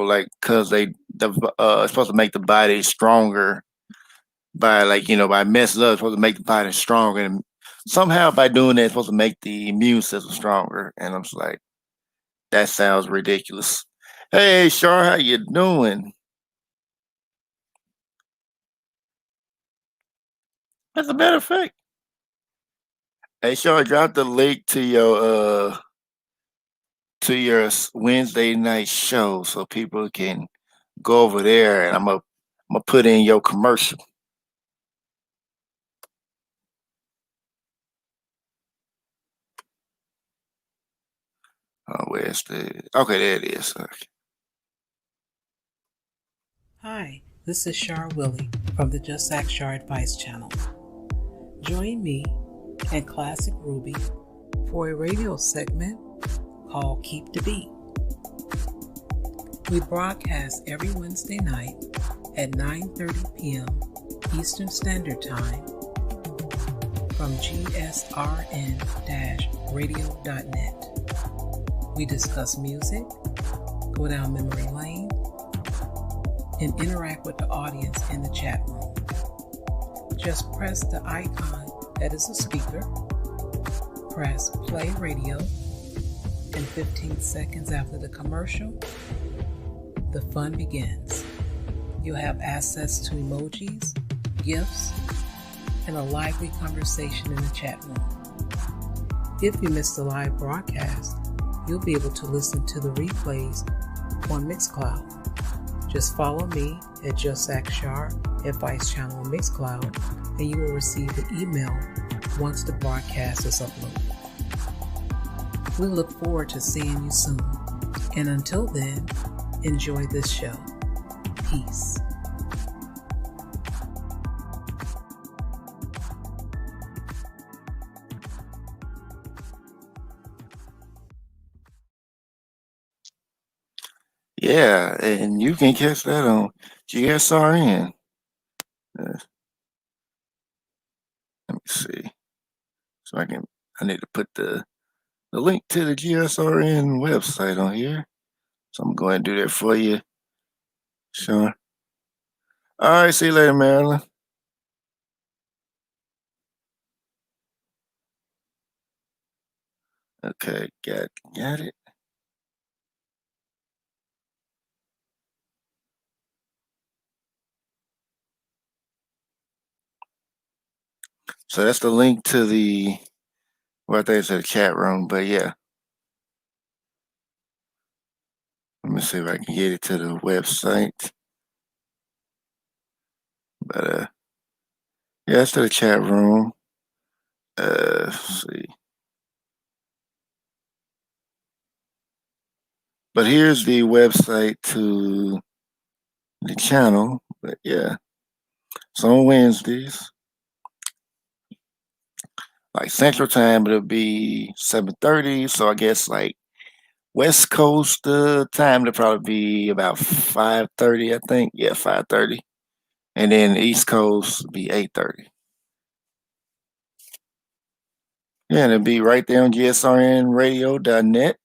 like because it's supposed to make the body stronger by by messing up. It's supposed to make the body stronger, and somehow by doing that, it's supposed to make the immune system stronger. And I'm just like, that sounds ridiculous. Hey, Shar, how you doing? As a matter of fact, hey, Shar, drop the link to your Wednesday night show so people can go over there, and I'm gonna put in your commercial. Oh, where's the? Okay, there it is. Okay. Hi, this is Shar Willie from the Just Ask Shar Advice channel. Join me and Classic Ruby for a radio segment called Keep the Beat. We broadcast every Wednesday night at 9:30 p.m. Eastern Standard Time from gsrn-radio.net. We discuss music, go down memory lane, and interact with the audience in the chat room. Just press the icon that is a speaker, press play radio, and 15 seconds after the commercial, the fun begins. You'll have access to emojis, gifts, and a lively conversation in the chat room. If you missed the live broadcast, you'll be able to listen to the replays on Mixcloud. Just follow me at Just Ask Shar Advice Channel on Mixcloud, and you will receive an email once the broadcast is uploaded. We look forward to seeing you soon. And until then, enjoy this show. Peace. Yeah, and you can catch that on GSRN. Uh, Let me see. So I need to put the link to the GSRN website on here. So I'm going to do that for you. Sure. All right, see you later, Marilyn. Okay, got it. So that's the link to I think it's the chat room, but yeah. Let me see if I can get it to the website. But yeah, it's to the chat room. Let's see. But here's the website to the channel. But yeah, so on Wednesdays, like Central Time, it'll be 7:30. So I guess like West Coast time, it'll probably be about 5:30. I think. Yeah, 5:30. And then East Coast be 8:30. Yeah, and it'll be right there on gsrnradio.net.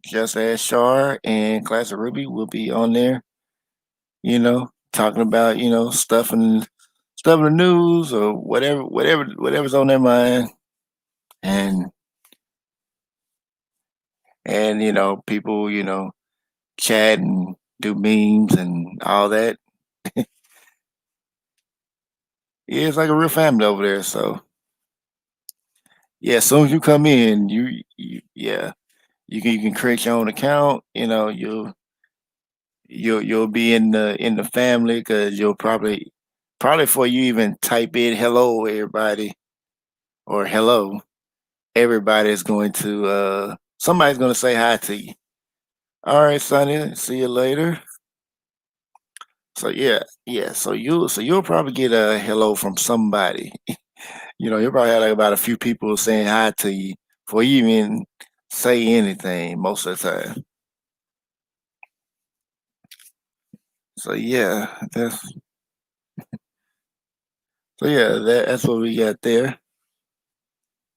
Just as Shar and Classic Ruby will be on there, talking about, stuff in the news or whatever's on their mind. And people, chat and do memes and all that. Yeah, it's like a real family over there. So yeah, as soon as you come in, yeah, you can create your own account. You'll be in the family because you'll probably before you even type in hello everybody or hello, everybody is going to somebody's gonna say hi to you. All right, Sonny. See you later. So yeah, yeah. So you'll probably get a hello from somebody. You'll probably have like about a few people saying hi to you before you even say anything most of the time. So yeah, that's what we got there.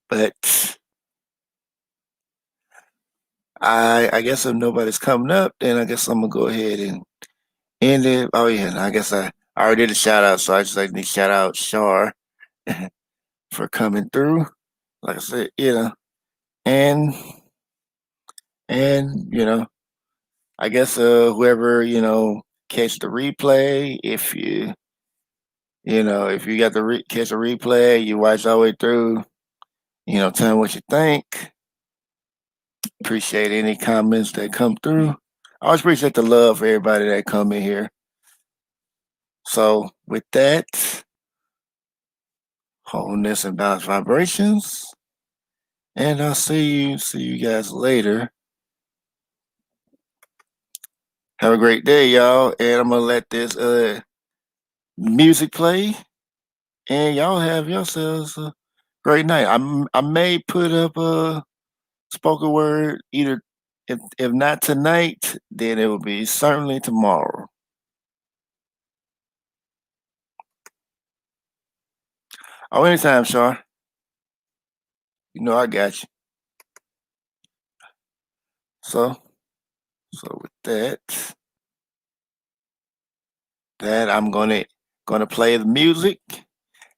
But I guess if nobody's coming up, then I guess I'm gonna go ahead and end it. Oh yeah, and I guess I already did a shout out, so I just like to shout out Shar for coming through. Like I said, and and I guess whoever catch the replay, if you got the catch a replay, you watch all the way through. Tell me what you think. Appreciate any comments that come through. I always appreciate the love for everybody that come in here. So with that, wholeness and balanced vibrations, and I'll see you guys later. Have a great day, y'all, and I'm gonna let this music play, and y'all have yourselves a great night. I may put up a spoken word either if not tonight, then it will be certainly tomorrow. Oh, anytime, Shar. I got you. So, so with that I'm gonna play the music,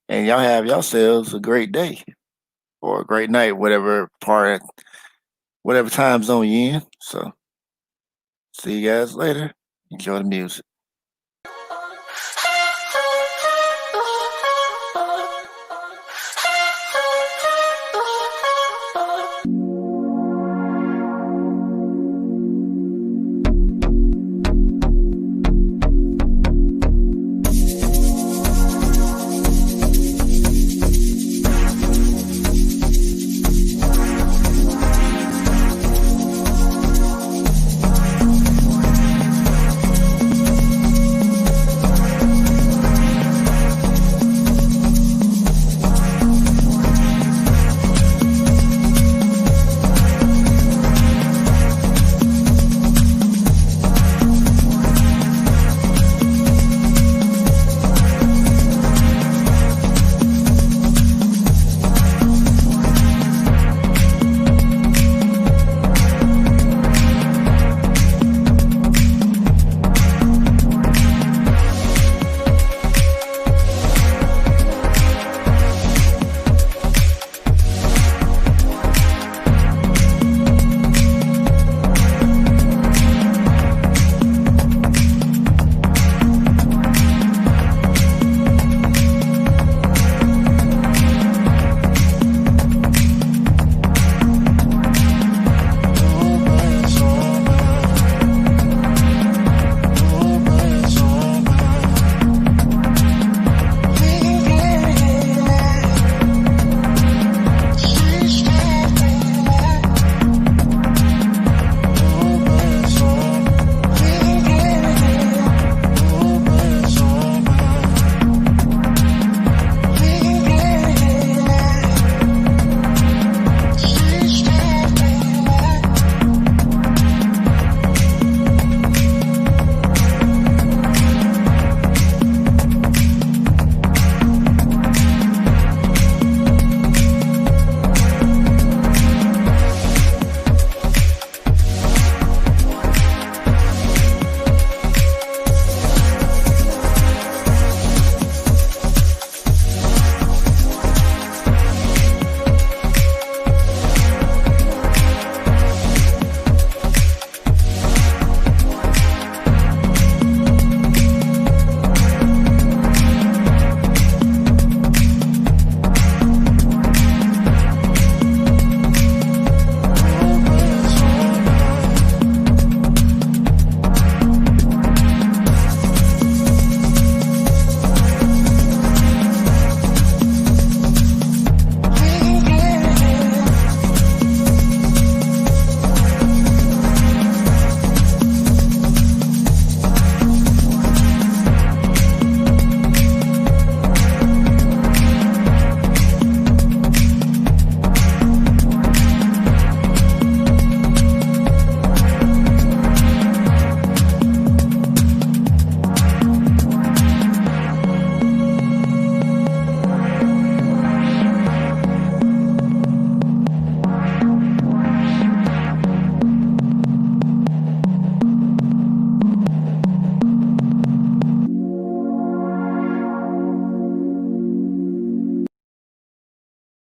and y'all have yourselves a great day or a great night, whatever time zone you in. So, see you guys later. Enjoy the music.